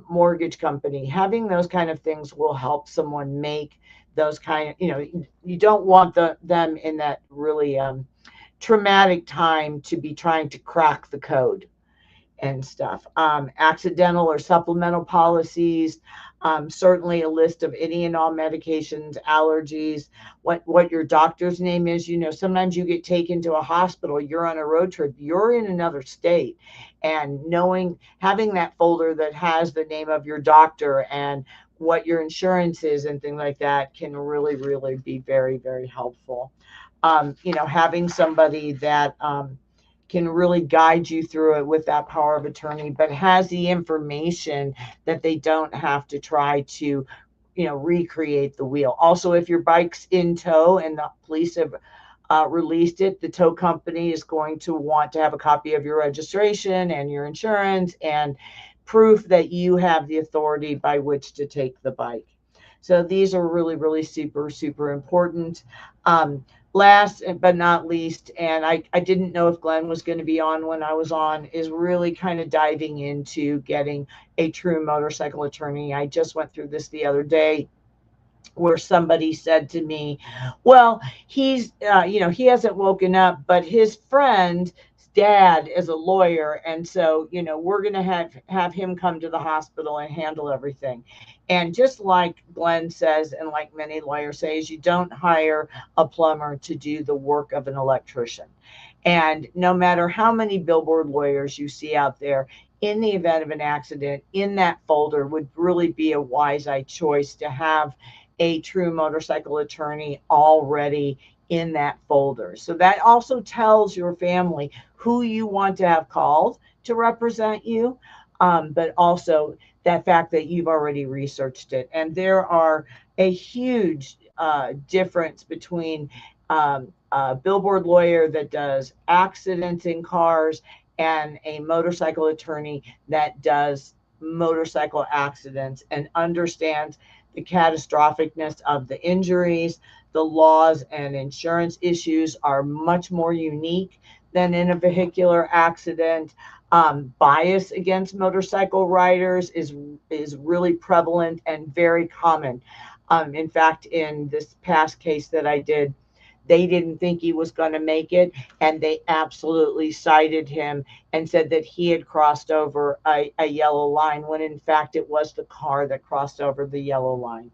[SPEAKER 8] mortgage company. Having those kind of things will help someone make those kind of, you don't want them in that really traumatic time to be trying to crack the code and stuff. Accidental or supplemental policies, certainly a list of any and all medications, allergies, what your doctor's name is. Sometimes you get taken to a hospital, you're on a road trip, you're in another state, and having that folder that has the name of your doctor and what your insurance is and things like that can really, really be very, very helpful. Having somebody that can really guide you through it with that power of attorney, but has the information that they don't have to try to, recreate the wheel. Also, if your bike's in tow and the police have released it, the tow company is going to want to have a copy of your registration and your insurance and proof that you have the authority by which to take the bike. So these are really, really super, super important. Last but not least, and I didn't know if Glenn was going to be on when I was on, is really kind of diving into getting a true motorcycle attorney. I just went through this the other day where somebody said to me, well, he's, he hasn't woken up, but his friend's dad is a lawyer. And so, we're going to have him come to the hospital and handle everything. And just like Glenn says, and like many lawyers say, is you don't hire a plumber to do the work of an electrician. And no matter how many billboard lawyers you see out there, in the event of an accident, in that folder would really be a wise-eye choice to have a true motorcycle attorney already in that folder. So that also tells your family who you want to have called to represent you, but also that fact that you've already researched it. And there are a huge difference between a billboard lawyer that does accidents in cars and a motorcycle attorney that does motorcycle accidents and understands the catastrophicness of the injuries. The laws and insurance issues are much more unique than in a vehicular accident. Bias against motorcycle riders is really prevalent and very common. In fact, in this past case that I did, they didn't think he was going to make it, and they absolutely cited him and said that he had crossed over a yellow line, when in fact it was the car that crossed over the yellow line.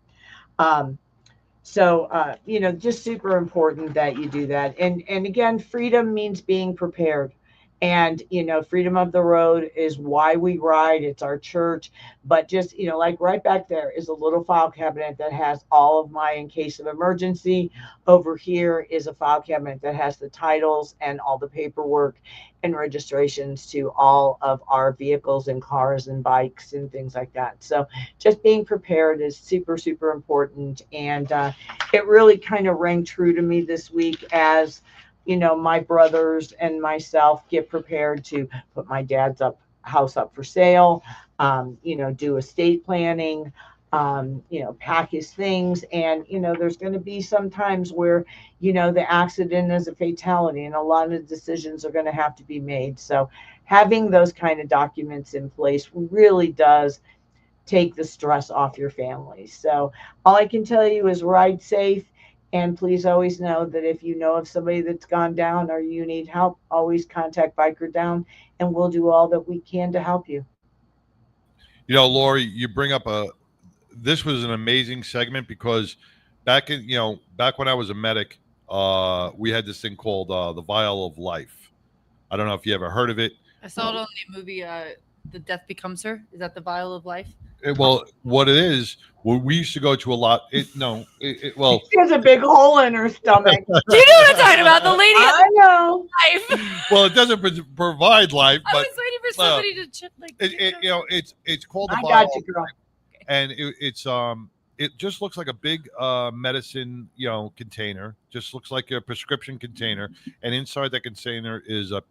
[SPEAKER 8] So, just super important that you do that. And again, freedom means being prepared. And, freedom of the road is why we ride. It's our church. But just, like right back there is a little file cabinet that has all of my in case of emergency. Over here is a file cabinet that has the titles and all the paperwork and registrations to all of our vehicles and cars and bikes and things like that. So just being prepared is super, super important. And it really kind of rang true to me this week as my brothers and myself get prepared to put my dad's house up for sale, do estate planning, pack his things. And, there's going to be some times where, the accident is a fatality and a lot of decisions are going to have to be made. So having those kind of documents in place really does take the stress off your family. So all I can tell you is ride safe. And please always know that if you know of somebody that's gone down or you need help, always contact Biker Down and we'll do all that we can to help you.
[SPEAKER 1] Laurie, you bring up this was an amazing segment because back when I was a medic, we had this thing called the Vial of Life. I don't know if you ever heard of it.
[SPEAKER 2] I saw it on the movie The Death Becomes Her. Is that the Vial of Life?
[SPEAKER 1] Well, what it is, we used to go to a lot.
[SPEAKER 8] She has a big hole in her stomach.
[SPEAKER 2] Do you know what I'm talking about? The lady.
[SPEAKER 8] I know.
[SPEAKER 2] Life.
[SPEAKER 1] Well, it doesn't provide life, but
[SPEAKER 2] I was waiting for somebody to check.
[SPEAKER 1] It's called the
[SPEAKER 8] I
[SPEAKER 1] Vial.
[SPEAKER 8] got you, girl.
[SPEAKER 1] And it just looks like a big medicine container. Just looks like a prescription container, and inside that container is a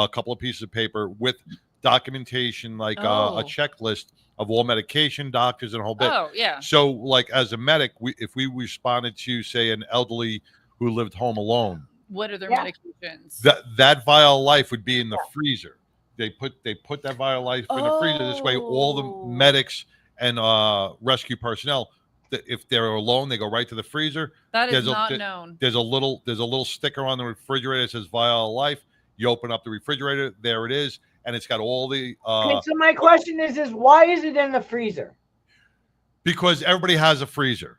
[SPEAKER 1] couple of pieces of paper with documentation, like a checklist of all medication, doctors, and a whole bit.
[SPEAKER 2] Oh, yeah.
[SPEAKER 1] So, like as a medic, if we responded to, say, an elderly who lived home alone,
[SPEAKER 2] what are their medications?
[SPEAKER 1] That Vial of Life would be in the freezer. they put that vial of life in the freezer. This way, all the medics and rescue personnel, if they're alone, they go right to the freezer.
[SPEAKER 2] That is not known.
[SPEAKER 1] There's a little sticker on the refrigerator that says vial of life. You open up the refrigerator, there it is, and it's got all the.
[SPEAKER 8] Okay, so my question is why is it in the freezer?
[SPEAKER 1] Because everybody has a freezer.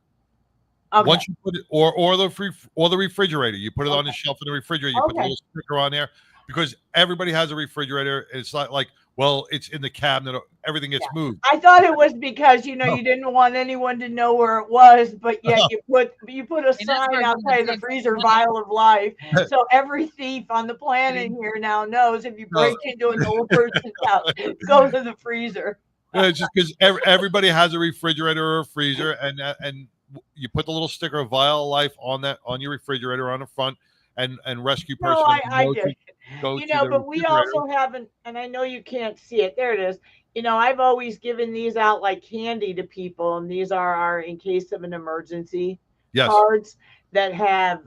[SPEAKER 8] Okay.
[SPEAKER 1] Once you put it, or the refrigerator, you put it on the shelf in the refrigerator. You put the little sticker on there, because everybody has a refrigerator. It's not like, well, it's in the cabinet. Everything gets moved.
[SPEAKER 8] I thought it was because you didn't want anyone to know where it was, but yet you put a sign outside the freezer, vial of life. So every thief on the planet here now knows if you break into an old person's house, go to the freezer.
[SPEAKER 1] It's just because everybody has a refrigerator or a freezer, and you put the little sticker of vial of life on your refrigerator on the front, and rescue person.
[SPEAKER 8] No, I did. But we also haven't, and I know you can't see it. There it is. I've always given these out like candy to people, and these are our in case of an emergency cards that have,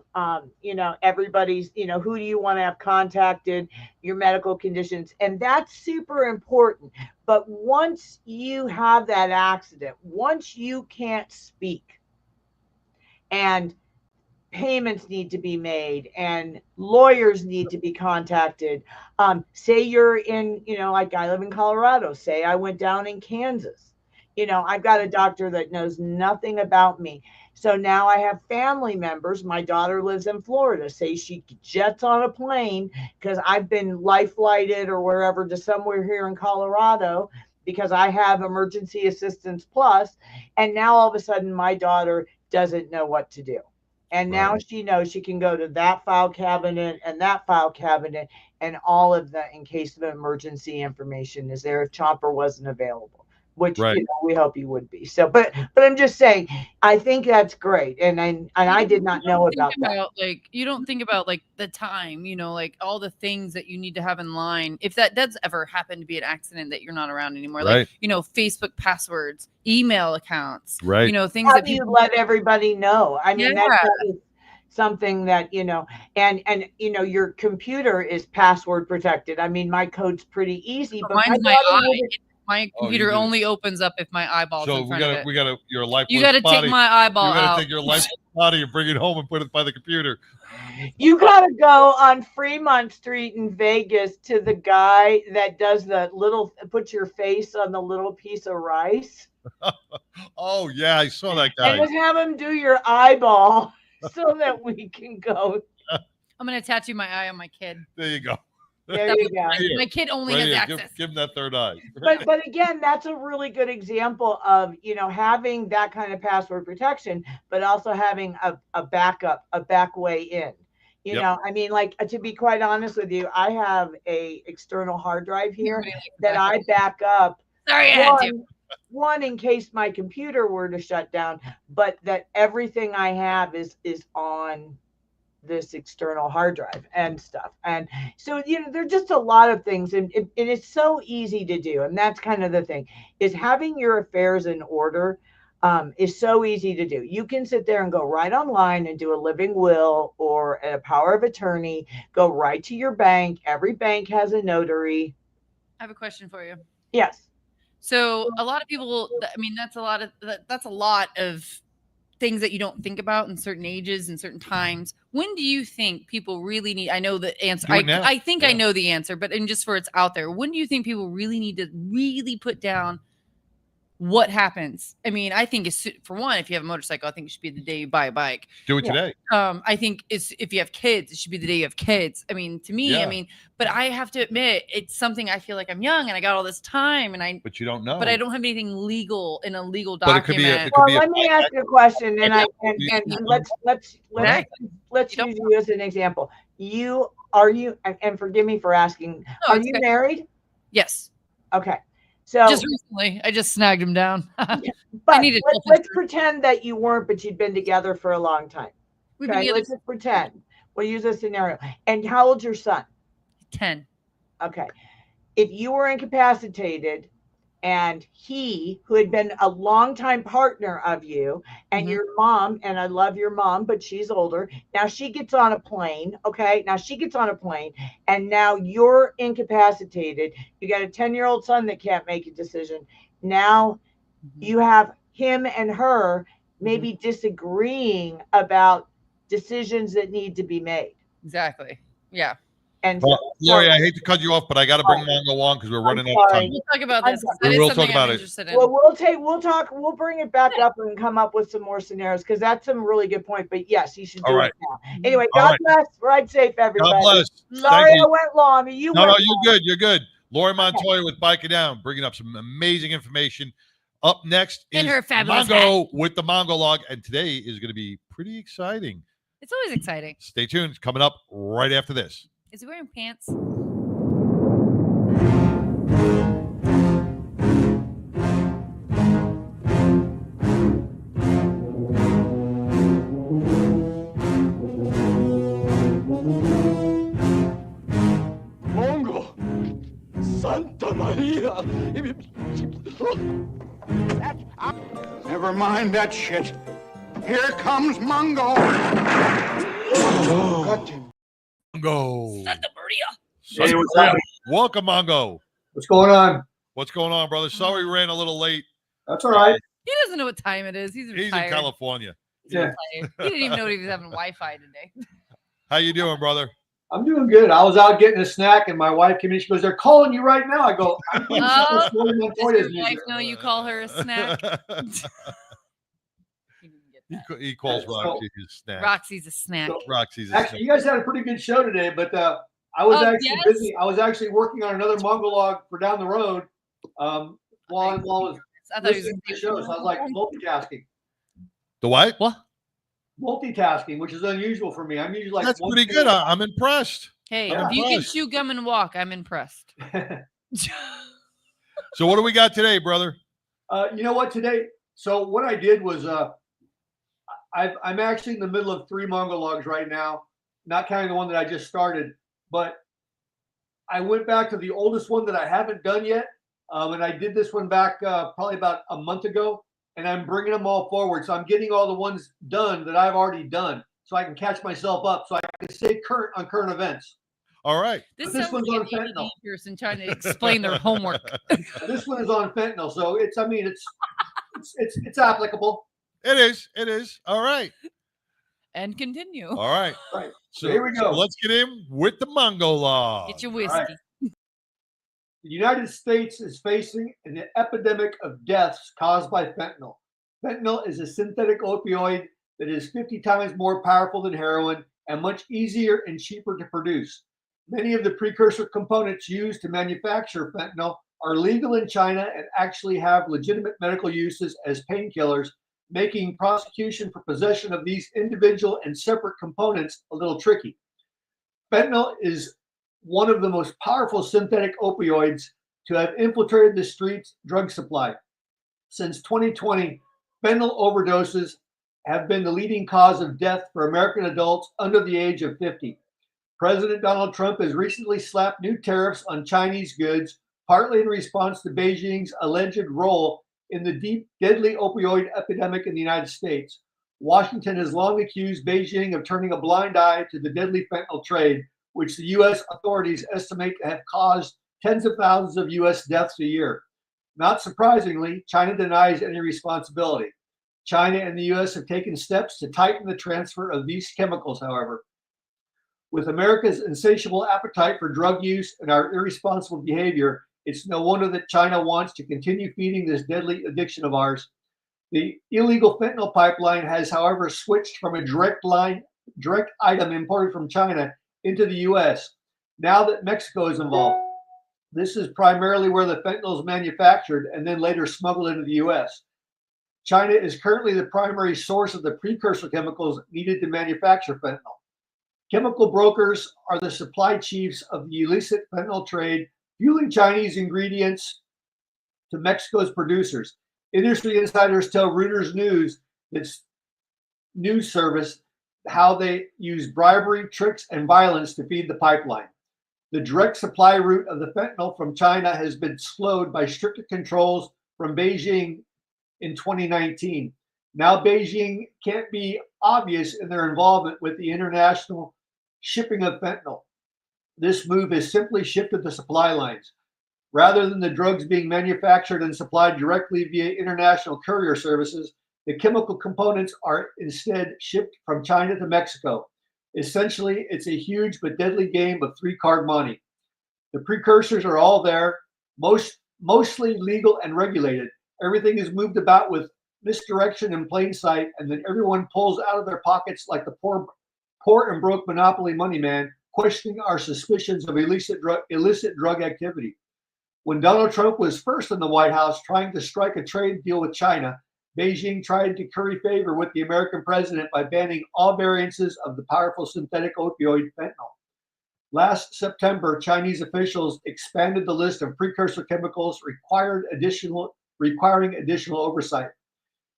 [SPEAKER 8] everybody's, who do you want to have contacted, your medical conditions, and that's super important. But once you have that accident, once you can't speak, and payments need to be made and lawyers need to be contacted. Say you're in, like I live in Colorado. Say I went down in Kansas. I've got a doctor that knows nothing about me. So now I have family members. My daughter lives in Florida. Say she jets on a plane because I've been life flighted or wherever to somewhere here in Colorado because I have Emergency Assistance Plus. And now all of a sudden my daughter doesn't know what to do. And now she knows she can go to that file cabinet and that file cabinet, and all of the in case of emergency information is there if Chomper wasn't available, which we hope he would be. So, but I'm just saying, I think that's great, and I did not know about that.
[SPEAKER 2] Like you don't think about like the time, like all the things that you need to have in line. If that does ever happen to be an accident that you're not around anymore, like Facebook passwords, email accounts, things that
[SPEAKER 8] you let everybody know. I mean, that's something that and your computer is password protected. I mean, my code's pretty easy, but
[SPEAKER 2] my computer only opens up if my eyeball's in front of it.
[SPEAKER 1] We gotta your life.
[SPEAKER 2] You gotta take my eyeball out.
[SPEAKER 1] You gotta take your life body and bring it home and put it by the computer.
[SPEAKER 8] You gotta go on Fremont Street in Vegas to the guy that does the little put your face on the little piece of rice.
[SPEAKER 1] Oh yeah, I saw that guy.
[SPEAKER 8] And just have him do your eyeball so that we can go.
[SPEAKER 2] I'm gonna tattoo my eye on my kid.
[SPEAKER 1] There you go.
[SPEAKER 8] There you go.
[SPEAKER 2] My kid only has access.
[SPEAKER 1] Give him that third eye.
[SPEAKER 8] But again, that's a really good example of having that kind of password protection, but also having a backup, a back way in. I mean, like to be quite honest with you, I have a external hard drive here that I back up.
[SPEAKER 2] Sorry, I had to.
[SPEAKER 8] One in case my computer were to shut down, but that everything I have is on this external hard drive and stuff. And so there's just a lot of things, and it's so easy to do. And that's kind of the thing, is having your affairs in order is so easy to do. You can sit there and go right online and do a living will or a power of attorney, go right to your bank. Every bank has a notary.
[SPEAKER 2] I have a question for you.
[SPEAKER 8] Yes.
[SPEAKER 2] So a lot of people, I mean, that's a lot of things that you don't think about in certain ages and certain times. When do you think people really need, I know the answer. I think I know the answer, but just for it's out there, when do you think people really need to really put down what happens? I mean, I think it's, for one, if you have a motorcycle, I think it should be the day you buy a bike.
[SPEAKER 1] Do it today.
[SPEAKER 2] I think if you have kids, it should be the day you have kids. I mean, to me, but I have to admit, it's something I feel like I'm young and I got all this time but
[SPEAKER 1] you don't know.
[SPEAKER 2] But I don't have anything legal in a legal document.
[SPEAKER 1] It could be
[SPEAKER 8] let me ask you a question, and let's use you as an example. Are you, and forgive me for asking, are you married?
[SPEAKER 2] Yes.
[SPEAKER 8] Okay. So
[SPEAKER 2] just recently, I just snagged him down.
[SPEAKER 8] But let's pretend that you weren't, but you'd been together for a long time. Okay, let's just pretend. We'll use a scenario. And how old's your son?
[SPEAKER 2] 10.
[SPEAKER 8] Okay. If you were incapacitated And he, who had been a longtime partner of you, and your mom, and I love your mom, but she's older. Now she gets on a plane. Okay. Now she gets on a plane, and now you're incapacitated. You got a 10-year-old son that can't make a decision. Now you have him and her maybe disagreeing about decisions that need to be made.
[SPEAKER 2] Exactly. Yeah.
[SPEAKER 8] And
[SPEAKER 1] Well, Laurie, I hate to cut you off, but I got to bring Mongo on because we're running out of time.
[SPEAKER 2] We'll talk about
[SPEAKER 8] I'm
[SPEAKER 2] this.
[SPEAKER 8] sorry.
[SPEAKER 2] That
[SPEAKER 1] We
[SPEAKER 2] is
[SPEAKER 1] will talk
[SPEAKER 2] something
[SPEAKER 1] about
[SPEAKER 2] I'm
[SPEAKER 1] it.
[SPEAKER 2] interested in.
[SPEAKER 8] Well, we'll bring it back up and come up with some more scenarios because that's some really good point. But yes, you should do
[SPEAKER 1] All
[SPEAKER 8] it
[SPEAKER 1] right.
[SPEAKER 8] now. Anyway,
[SPEAKER 1] All
[SPEAKER 8] God
[SPEAKER 1] right.
[SPEAKER 8] bless. Ride safe, everybody.
[SPEAKER 1] God bless.
[SPEAKER 8] Sorry
[SPEAKER 1] Thank you.
[SPEAKER 8] I went long. You
[SPEAKER 1] No,
[SPEAKER 8] went
[SPEAKER 1] you're
[SPEAKER 8] long.
[SPEAKER 1] good. You're good. Laurie Montoya with Bike It Down, bringing up some amazing information. Up next is
[SPEAKER 2] And her fabulous
[SPEAKER 1] Mongo with the Mongo Log, and today is going to be pretty exciting.
[SPEAKER 2] It's always exciting.
[SPEAKER 1] Stay tuned. It's coming up right after this.
[SPEAKER 2] Is he wearing pants?
[SPEAKER 9] Mongo! Santa Maria! Never mind that shit. Here comes Mongo! Got him.
[SPEAKER 1] Mongo.
[SPEAKER 2] Santa Maria.
[SPEAKER 10] Hey, what's happening?
[SPEAKER 1] Welcome, Mongo.
[SPEAKER 10] What's going on?
[SPEAKER 1] What's going on, brother? Sorry we ran a little late.
[SPEAKER 10] That's all right.
[SPEAKER 2] He doesn't know what time it is. He's
[SPEAKER 1] He's
[SPEAKER 2] retired.
[SPEAKER 1] in California.
[SPEAKER 2] He's retired. He didn't even know he was having Wi-Fi today.
[SPEAKER 1] How you doing, brother?
[SPEAKER 10] I'm doing good. I was out getting a snack, and my wife came in. She goes, "They're calling you right now." I go, "I'm playing
[SPEAKER 2] Oh,
[SPEAKER 10] Laurie
[SPEAKER 2] Does
[SPEAKER 10] Montoya's
[SPEAKER 2] your wife
[SPEAKER 10] music."
[SPEAKER 2] know you call her a snack? He didn't get that.
[SPEAKER 1] He calls
[SPEAKER 10] So-
[SPEAKER 1] Roxy his snack.
[SPEAKER 2] Roxy's a snack.
[SPEAKER 10] So-
[SPEAKER 1] Roxy's a
[SPEAKER 10] Actually, you guys had a pretty good show today, but I was actually
[SPEAKER 2] yes?
[SPEAKER 10] busy. I was actually working on another Mongolog for down the road while I was
[SPEAKER 2] I thought he was
[SPEAKER 10] listening to the show. So I was like multitasking.
[SPEAKER 1] The what?
[SPEAKER 2] What?
[SPEAKER 10] Multitasking, which is unusual for me. I'm usually like
[SPEAKER 1] That's
[SPEAKER 10] one
[SPEAKER 1] pretty
[SPEAKER 10] thing-
[SPEAKER 1] good. I'm impressed.
[SPEAKER 2] Hey,
[SPEAKER 10] Yeah.
[SPEAKER 2] if you can
[SPEAKER 1] Impressed.
[SPEAKER 2] chew gum and walk, I'm impressed.
[SPEAKER 1] So what do we got today, brother?
[SPEAKER 10] You know what today? So what I did was I'm actually in the middle of 3 Mongologs right now, not counting the one that I just started. But I went back to the oldest one that I haven't done yet, and I did this one back probably about a month ago, and I'm bringing them all forward. So I'm getting all the ones done that I've already done, so I can catch myself up, so I can stay current on current events.
[SPEAKER 1] All right.
[SPEAKER 2] This
[SPEAKER 10] This
[SPEAKER 2] sounds
[SPEAKER 10] one's
[SPEAKER 2] like
[SPEAKER 10] on
[SPEAKER 2] an
[SPEAKER 10] fentanyl.
[SPEAKER 2] ADD person trying to explain their homework.
[SPEAKER 10] This one is on fentanyl, so it's applicable.
[SPEAKER 1] It is. It is. All right.
[SPEAKER 2] And continue.
[SPEAKER 1] All right.
[SPEAKER 10] Right. So here we go.
[SPEAKER 1] Let's get in with the Mongo Log.
[SPEAKER 2] Get your whiskey.
[SPEAKER 10] right. The United States is facing an epidemic of deaths caused by fentanyl. Fentanyl is a synthetic opioid that is 50 times more powerful than heroin and much easier and cheaper to produce. Many of the precursor components used to manufacture fentanyl are legal in China and actually have legitimate medical uses as painkillers, making prosecution for possession of these individual and separate components a little tricky. Fentanyl is one of the most powerful synthetic opioids to have infiltrated the street drug supply. Since 2020, fentanyl overdoses have been the leading cause of death for American adults under the age of 50. President Donald Trump has recently slapped new tariffs on Chinese goods, partly in response to Beijing's alleged role in the deep, deadly opioid epidemic in the United States. Washington has long accused Beijing of turning a blind eye to the deadly fentanyl trade, which the U.S. authorities estimate to have caused tens of thousands of U.S. deaths a year. Not surprisingly, China denies any responsibility. China and the U.S. have taken steps to tighten the transfer of these chemicals, however. With America's insatiable appetite for drug use and our irresponsible behavior, it's no wonder that China wants to continue feeding this deadly addiction of ours. The illegal fentanyl pipeline has, however, switched from a direct item imported from China into the U.S. now that Mexico is involved. This is primarily where the fentanyl is manufactured and then later smuggled into the U.S. China is currently the primary source of the precursor chemicals needed to manufacture fentanyl. Chemical brokers are the supply chiefs of the illicit fentanyl trade, fueling Chinese ingredients to Mexico's producers. Industry insiders tell Reuters News, its news service, how they use bribery, tricks, and violence to feed the pipeline. The direct supply route of the fentanyl from China has been slowed by stricter controls from Beijing in 2019. Now Beijing can't be obvious in their involvement with the international shipping of fentanyl. This move has simply shifted the supply lines. Rather than the drugs being manufactured and supplied directly via international courier services, the chemical components are instead shipped from China to Mexico. Essentially, it's a huge but deadly game of three-card money. The precursors are all there, mostly legal and regulated. Everything is moved about with misdirection in plain sight, and then everyone pulls out of their pockets like the poor and broke monopoly money man, questioning our suspicions of illicit drug activity. When Donald Trump was first in the White House trying to strike a trade deal with China, Beijing tried to curry favor with the American president by banning all variances of the powerful synthetic opioid fentanyl. Last September, Chinese officials expanded the list of precursor chemicals requiring additional oversight.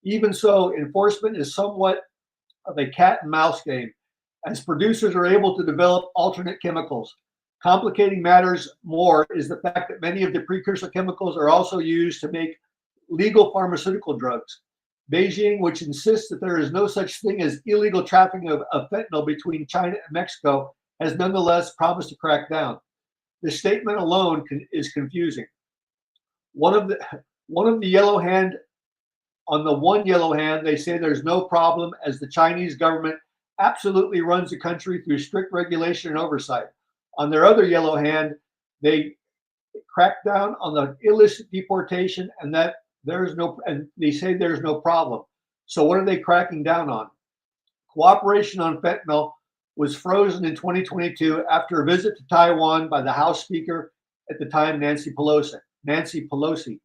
[SPEAKER 10] Even so, enforcement is somewhat of a cat and mouse game, as producers are able to develop alternate chemicals. Complicating matters more is the fact that many of the precursor chemicals are also used to make legal pharmaceutical drugs. Beijing, which insists that there is no such thing as illegal trafficking of fentanyl between China and Mexico, has nonetheless promised to crack down. The statement alone is confusing. On the one yellow hand, they say there's no problem as the Chinese government absolutely runs the country through strict regulation and oversight. On their other yellow hand, they crack down on the illicit deportation and they say there's no problem. So what are they cracking down on? Cooperation on fentanyl was frozen in 2022 after a visit to Taiwan by the House Speaker at the time, Nancy Pelosi.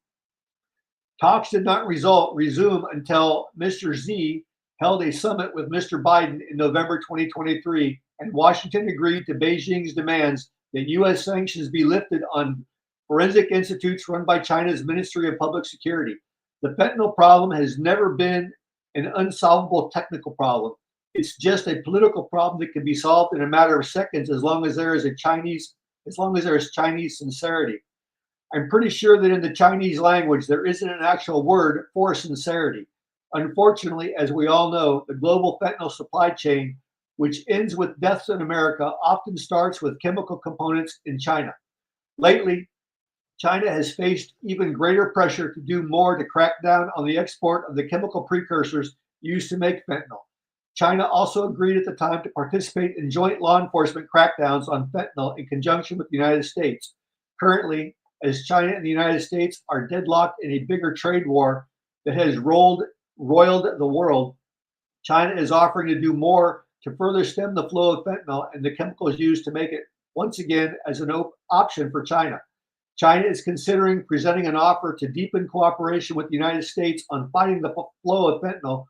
[SPEAKER 10] Talks did not resume until Mr. Xi held a summit with Mr. Biden in November 2023, and Washington agreed to Beijing's demands that U.S. sanctions be lifted on forensic institutes run by China's Ministry of Public Security. The fentanyl problem has never been an unsolvable technical problem. It's just a political problem that can be solved in a matter of seconds as long as there is Chinese sincerity. I'm pretty sure that in the Chinese language there isn't an actual word for sincerity. Unfortunately, as we all know, the global fentanyl supply chain, which ends with deaths in America, often starts with chemical components in China. Lately, China has faced even greater pressure to do more to crack down on the export of the chemical precursors used to make fentanyl. China also agreed at the time to participate in joint law enforcement crackdowns on fentanyl in conjunction with the United States. Currently, as China and the United States are deadlocked in a bigger trade war that has roiled the world, China is offering to do more to further stem the flow of fentanyl and the chemicals used to make it once again as an option for China. China is considering presenting an offer to deepen cooperation with the United States on fighting the flow of fentanyl,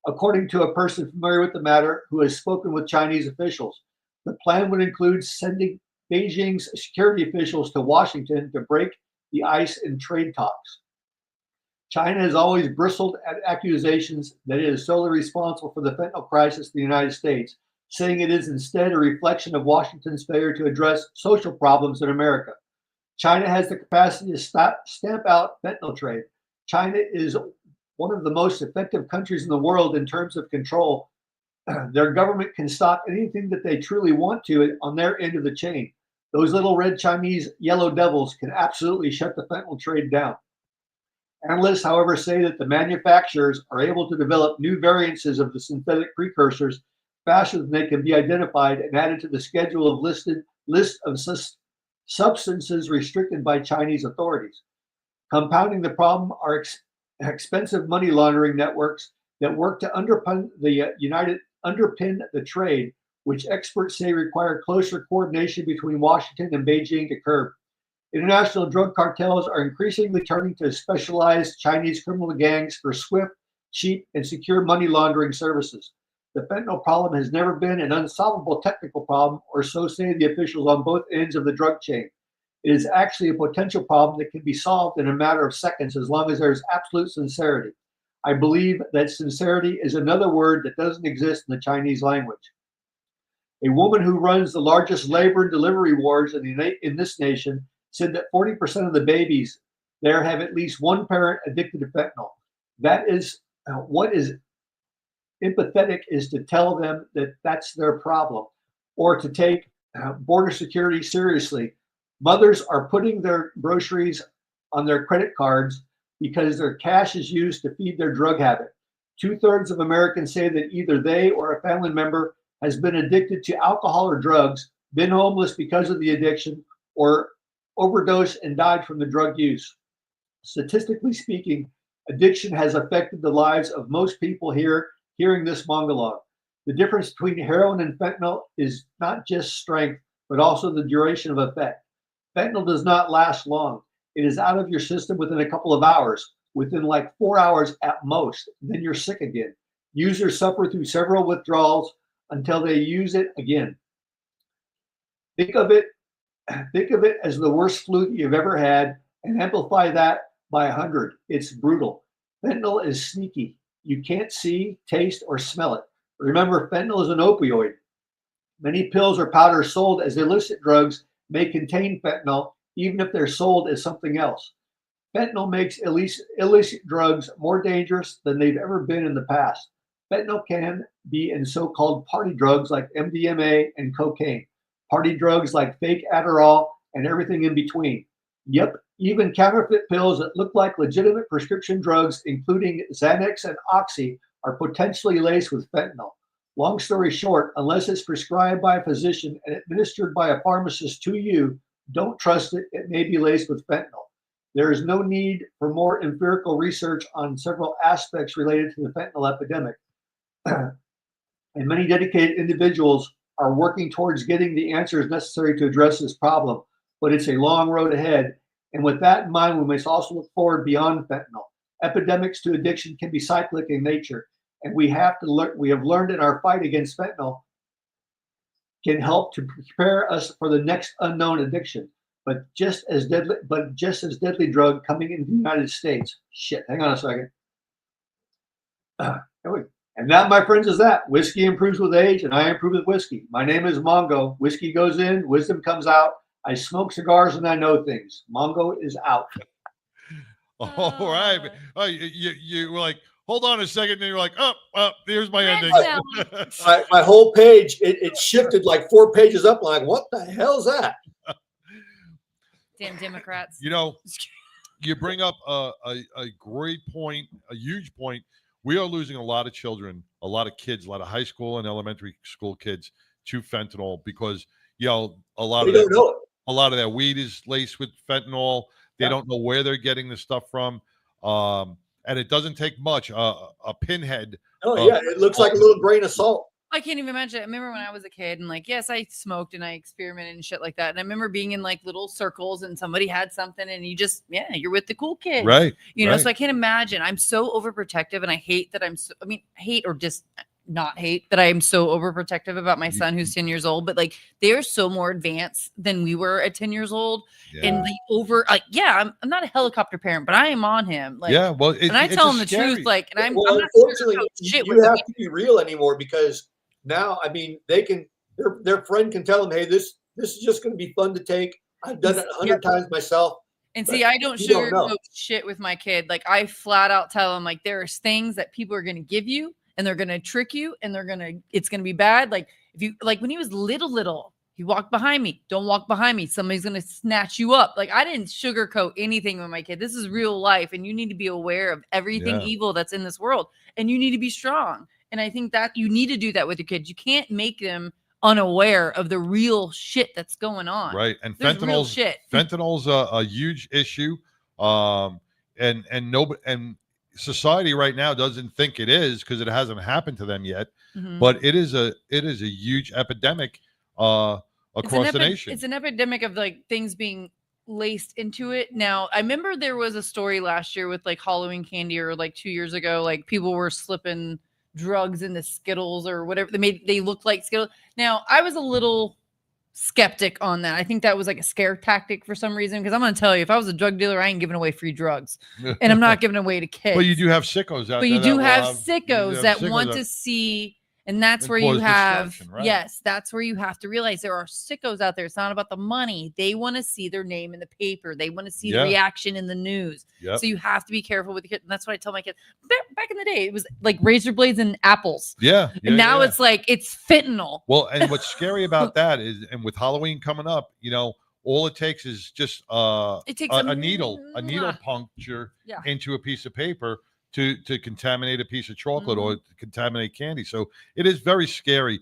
[SPEAKER 10] according to a person familiar with the matter who has spoken with Chinese officials. The plan would include sending Beijing's security officials to Washington to break the ice in trade talks. China has always bristled at accusations that it is solely responsible for the fentanyl crisis in the United States, saying it is instead a reflection of Washington's failure to address social problems in America. China has the capacity to stamp out fentanyl trade. China is one of the most effective countries in the world in terms of control. Their government can stop anything that they truly want to on their end of the chain. Those little red Chinese yellow devils can absolutely shut the fentanyl trade down. Analysts, however, say that the manufacturers are able to develop new variants of the synthetic precursors faster than they can be identified and added to the schedule of list of substances restricted by Chinese authorities. Compounding the problem are expensive money laundering networks that work to underpin the trade, which experts say require closer coordination between Washington and Beijing to curb. International drug cartels are increasingly turning to specialized Chinese criminal gangs for swift, cheap, and secure money laundering services. The fentanyl problem has never been an unsolvable technical problem, or so say the officials on both ends of the drug chain. It is actually a potential problem that can be solved in a matter of seconds as long as there is absolute sincerity. I believe that sincerity is another word that doesn't exist in the Chinese language. A woman who runs the largest labor and delivery wards in this nation said that 40% of the babies there have at least one parent addicted to fentanyl. That is what is empathetic is to tell them that that's their problem, or to take border security seriously. Mothers are putting their groceries on their credit cards because their cash is used to feed their drug habit. 2/3 of Americans say that either they or a family member has been addicted to alcohol or drugs, been homeless because of the addiction, or overdosed and died from the drug use. Statistically speaking, addiction has affected the lives of most people here hearing this monologue. The difference between heroin and fentanyl is not just strength, but also the duration of effect. Fentanyl does not last long. It is out of your system within a couple of hours, within like 4 hours at most. Then you're sick again. Users suffer through several withdrawals until they use it again. Think of it as the worst flu you've ever had, and amplify that by 100. It's brutal. Fentanyl is sneaky. You can't see, taste, or smell it. Remember, fentanyl is an opioid. Many pills or powders sold as illicit drugs may contain fentanyl, even if they're sold as something else. Fentanyl makes illicit drugs more dangerous than they've ever been in the past. Fentanyl can be in so-called party drugs like MDMA and cocaine, party drugs like fake Adderall, and everything in between. Yep, even counterfeit pills that look like legitimate prescription drugs, including Xanax and Oxy, are potentially laced with fentanyl. Long story short, unless it's prescribed by a physician and administered by a pharmacist to you, don't trust it. It may be laced with fentanyl. There is no need for more empirical research on several aspects related to the fentanyl epidemic. And many dedicated individuals are working towards getting the answers necessary to address this problem, but it's a long road ahead. And with that in mind, we must also look forward beyond fentanyl. Epidemics to addiction can be cyclic in nature, and we have learned in our fight against fentanyl can help to prepare us for the next unknown addiction, but just as deadly drug coming into the United States. Shit, hang on a second. And that, my friends, is that. Whiskey improves with age, and I improve with whiskey. My name is Mongo. Whiskey goes in, wisdom comes out. I smoke cigars and I know things. Mongo is out.
[SPEAKER 1] All right. Oh, you were like, hold on a second. And you're like, oh, here's my ending.
[SPEAKER 10] My whole page, it shifted like 4 pages up. Like, what the hell is that?
[SPEAKER 2] Damn Democrats.
[SPEAKER 1] You know, you bring up a great point, a huge point. We are losing a lot of children, a lot of kids, a lot of high school and elementary school kids to fentanyl because, you know, a lot of that weed is laced with fentanyl. They don't know where they're getting the stuff from. And it doesn't take much. A pinhead.
[SPEAKER 10] Oh, yeah. It looks like a little grain of salt.
[SPEAKER 2] I can't even imagine. I remember when I was a kid and like, yes, I smoked and I experimented and shit like that. And I remember being in like little circles and somebody had something and you just, you're with the cool kids.
[SPEAKER 1] Right.
[SPEAKER 2] You know, so I can't imagine. I'm so overprotective and I hate that hate or just not hate that I am so overprotective about my son who's 10 years old, but like they are so more advanced than we were at 10 years old. And I'm not a helicopter parent, but I am on him. Like, and I tell him the truth. Like, and I'm not
[SPEAKER 10] unfortunately, you have to be real anymore because now, I mean, they can, their friend can tell them, hey, this is just going to be fun to take. I've done it 100 times myself.
[SPEAKER 2] And see, I don't sugarcoat shit with my kid. Like I flat out tell them like, there's things that people are going to give you and they're going to trick you and it's going to be bad. Like if you, like when he was little, he walked behind me. Don't walk behind me. Somebody's going to snatch you up. Like I didn't sugarcoat anything with my kid. This is real life. And you need to be aware of everything evil that's in this world. And you need to be strong. And I think that you need to do that with your kids. You can't make them unaware of the real shit that's going on.
[SPEAKER 1] Right. And fentanyl's a huge issue. And society right now doesn't think it is because it hasn't happened to them yet. Mm-hmm. But it is a huge epidemic across the nation.
[SPEAKER 2] It's an epidemic of like things being laced into it. Now, I remember there was a story last year with like Halloween candy or like 2 years ago, like people were slipping drugs into Skittles or whatever. They looked like Skittles. Now, I was a little skeptic on that. I think that was like a scare tactic for some reason. Because I'm going to tell you, if I was a drug dealer, I ain't giving away free drugs, and I'm not giving away to kids.
[SPEAKER 1] But you do have sickos out there.
[SPEAKER 2] But you do have sickos that want to see. And that's
[SPEAKER 1] And
[SPEAKER 2] where you
[SPEAKER 1] cause
[SPEAKER 2] have,
[SPEAKER 1] destruction, right.
[SPEAKER 2] yes, that's where you have to realize there are sickos out there. It's not about the money. They want to see their name in the paper. They want to see the
[SPEAKER 1] Yeah.
[SPEAKER 2] reaction in the news.
[SPEAKER 1] Yep.
[SPEAKER 2] So you have to be careful with the kid. And that's what I tell my kids. Back in the day, it was like razor blades and apples.
[SPEAKER 1] Yeah.
[SPEAKER 2] And now
[SPEAKER 1] yeah.
[SPEAKER 2] it's like, it's fentanyl.
[SPEAKER 1] Well, and what's scary about that is, and with Halloween coming up, all it takes is just
[SPEAKER 2] It takes
[SPEAKER 1] a needle puncture
[SPEAKER 2] Yeah.
[SPEAKER 1] into a piece of paper to contaminate a piece of chocolate or to contaminate candy. So it is very scary.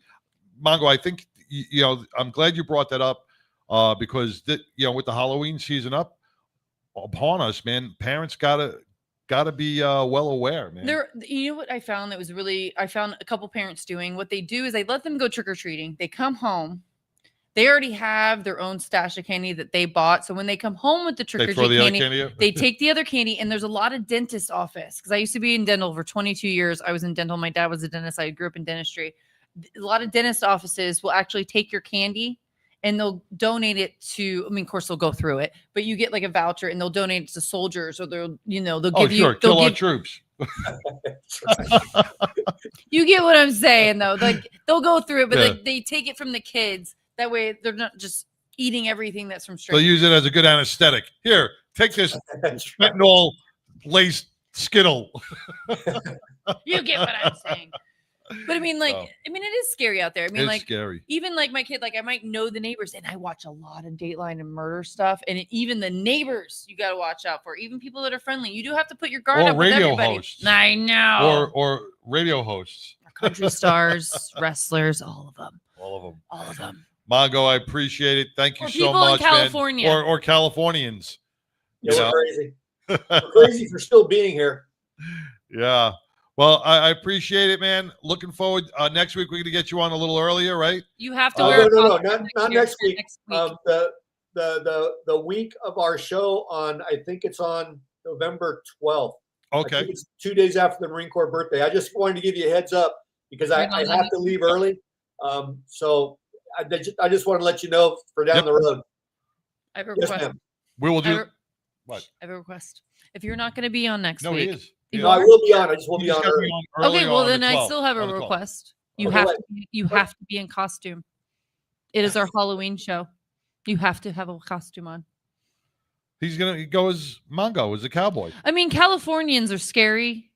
[SPEAKER 1] Mongo, I think I'm glad you brought that up because with the Halloween season upon us, man, parents gotta be well aware, man.
[SPEAKER 2] You know what I found that was I found a couple parents doing what they do is they let them go trick-or-treating. They come home. They already have their own stash of candy that they bought. So when they come home with the trick-or-treat candy, they take the other candy. And there's a lot of dentist office because I used to be in dental for 22 years. I was in dental. My dad was a dentist. I grew up in dentistry. A lot of dentist offices will actually take your candy and they'll donate it to, of course they'll go through it, but you get like a voucher and they'll donate it to soldiers or they'll give you.
[SPEAKER 1] Kill our troops.
[SPEAKER 2] You get what I'm saying though. Like they'll go through it, but like they take it from the kids. That way they're not just eating everything that's from strangers.
[SPEAKER 1] They'll use it as a good anesthetic. Here, take this fentanyl laced Skittle.
[SPEAKER 2] You get what I'm saying. But it is scary out there.
[SPEAKER 1] It's scary.
[SPEAKER 2] Even like my kid, like I might know the neighbors, and I watch a lot of Dateline and murder stuff, and even the neighbors you got to watch out for. Even people that are friendly, you do have to put your guard up with everybody.
[SPEAKER 1] Hosts.
[SPEAKER 2] I know.
[SPEAKER 1] Or radio hosts.
[SPEAKER 2] Country stars, wrestlers, all of them.
[SPEAKER 1] All of them. Mongo, I appreciate it. Thank you so much,
[SPEAKER 2] in California.
[SPEAKER 1] man. Or Californians.
[SPEAKER 10] Yeah, we're crazy. We're crazy for still being here.
[SPEAKER 1] Yeah. Well, I appreciate it, man. Looking forward. Next week, we're going to get you on a little earlier, right?
[SPEAKER 2] You have to wear
[SPEAKER 10] no, not next week. The week of our show I think it's on November 12th.
[SPEAKER 1] Okay.
[SPEAKER 10] I think it's 2 days after the Marine Corps birthday. I just wanted to give you a heads up because I have to leave early. So I just want to let you know for down the road.
[SPEAKER 2] I have a request.
[SPEAKER 1] We will do. What?
[SPEAKER 2] I have a request. If you're not going to be on next
[SPEAKER 1] week.
[SPEAKER 2] He
[SPEAKER 1] is.
[SPEAKER 10] No, I will be on. I just won't be on early.
[SPEAKER 2] Okay, well then I still have a request. You have to be in costume. It is our Halloween show. You have to have a costume on.
[SPEAKER 1] He's gonna go as Mongo, as a cowboy.
[SPEAKER 2] Californians are scary,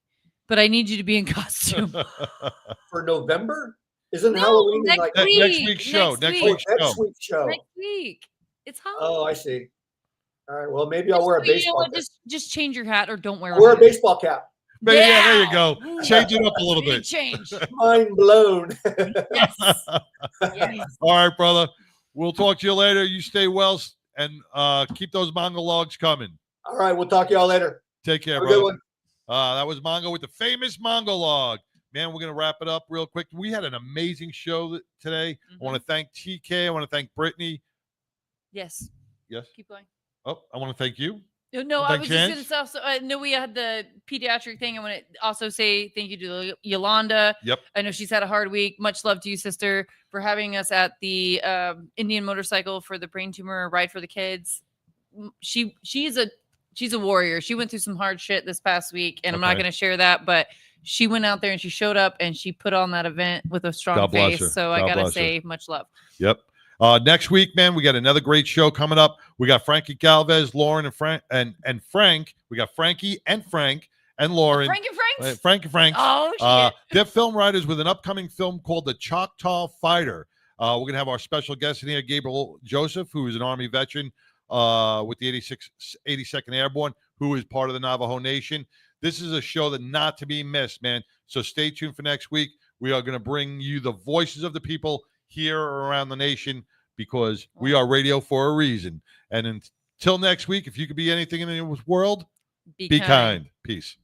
[SPEAKER 2] but I need you to be in costume.
[SPEAKER 10] For November? Isn't Halloween
[SPEAKER 2] next
[SPEAKER 10] like
[SPEAKER 2] week.
[SPEAKER 1] Next week's show?
[SPEAKER 10] Next week's show.
[SPEAKER 2] Next week. It's Halloween.
[SPEAKER 10] Oh, I see. All right. Well, maybe I'll wear a baseball cap.
[SPEAKER 2] Just change your hat or don't wear
[SPEAKER 10] a baseball cap.
[SPEAKER 1] Yeah, there you go. Change it up a little bit.
[SPEAKER 2] Change.
[SPEAKER 10] Mind blown.
[SPEAKER 2] Yes.
[SPEAKER 1] All right, brother. We'll talk to you later. You stay well and keep those Mongo logs coming.
[SPEAKER 10] All right. We'll talk to y'all later.
[SPEAKER 1] Take care,
[SPEAKER 10] Have a
[SPEAKER 1] brother.
[SPEAKER 10] good one.
[SPEAKER 1] That was Mongo with the famous Mongo log. Man, we're going to wrap it up real quick. We had an amazing show today. I want to thank TK. I want to thank Brittany.
[SPEAKER 2] Yes.
[SPEAKER 1] Yes.
[SPEAKER 2] Keep going.
[SPEAKER 1] Oh, I want to thank you.
[SPEAKER 2] No, I was just going to also, I know we had the pediatric thing. I want to also say thank you to Yolanda.
[SPEAKER 1] Yep.
[SPEAKER 2] I know she's had a hard week. Much love to you, sister, for having us at the Indian motorcycle for the brain tumor ride for the kids. She's a warrior. She went through some hard shit this past week, and I'm not going to share that, but she went out there and she showed up and she put on that event with a strong face. So I got to say much love.
[SPEAKER 1] Yep. Next week, man, we got another great show coming up. We got Frankie Galvez, Lauren, and Frank, and Frank. We got Frankie and Frank and Lauren. Frank and Frank.
[SPEAKER 2] Oh, shit.
[SPEAKER 1] They're film writers with an upcoming film called The Choctaw Fighter. We're going to have our special guest in here, Gabriel Joseph, who is an Army veteran with the 82nd Airborne, who is part of the Navajo Nation. This is a show that not to be missed, man. So stay tuned for next week. We are going to bring you the voices of the people here around the nation because we are radio for a reason. And until next week, if you could be anything in this world, be kind. Peace.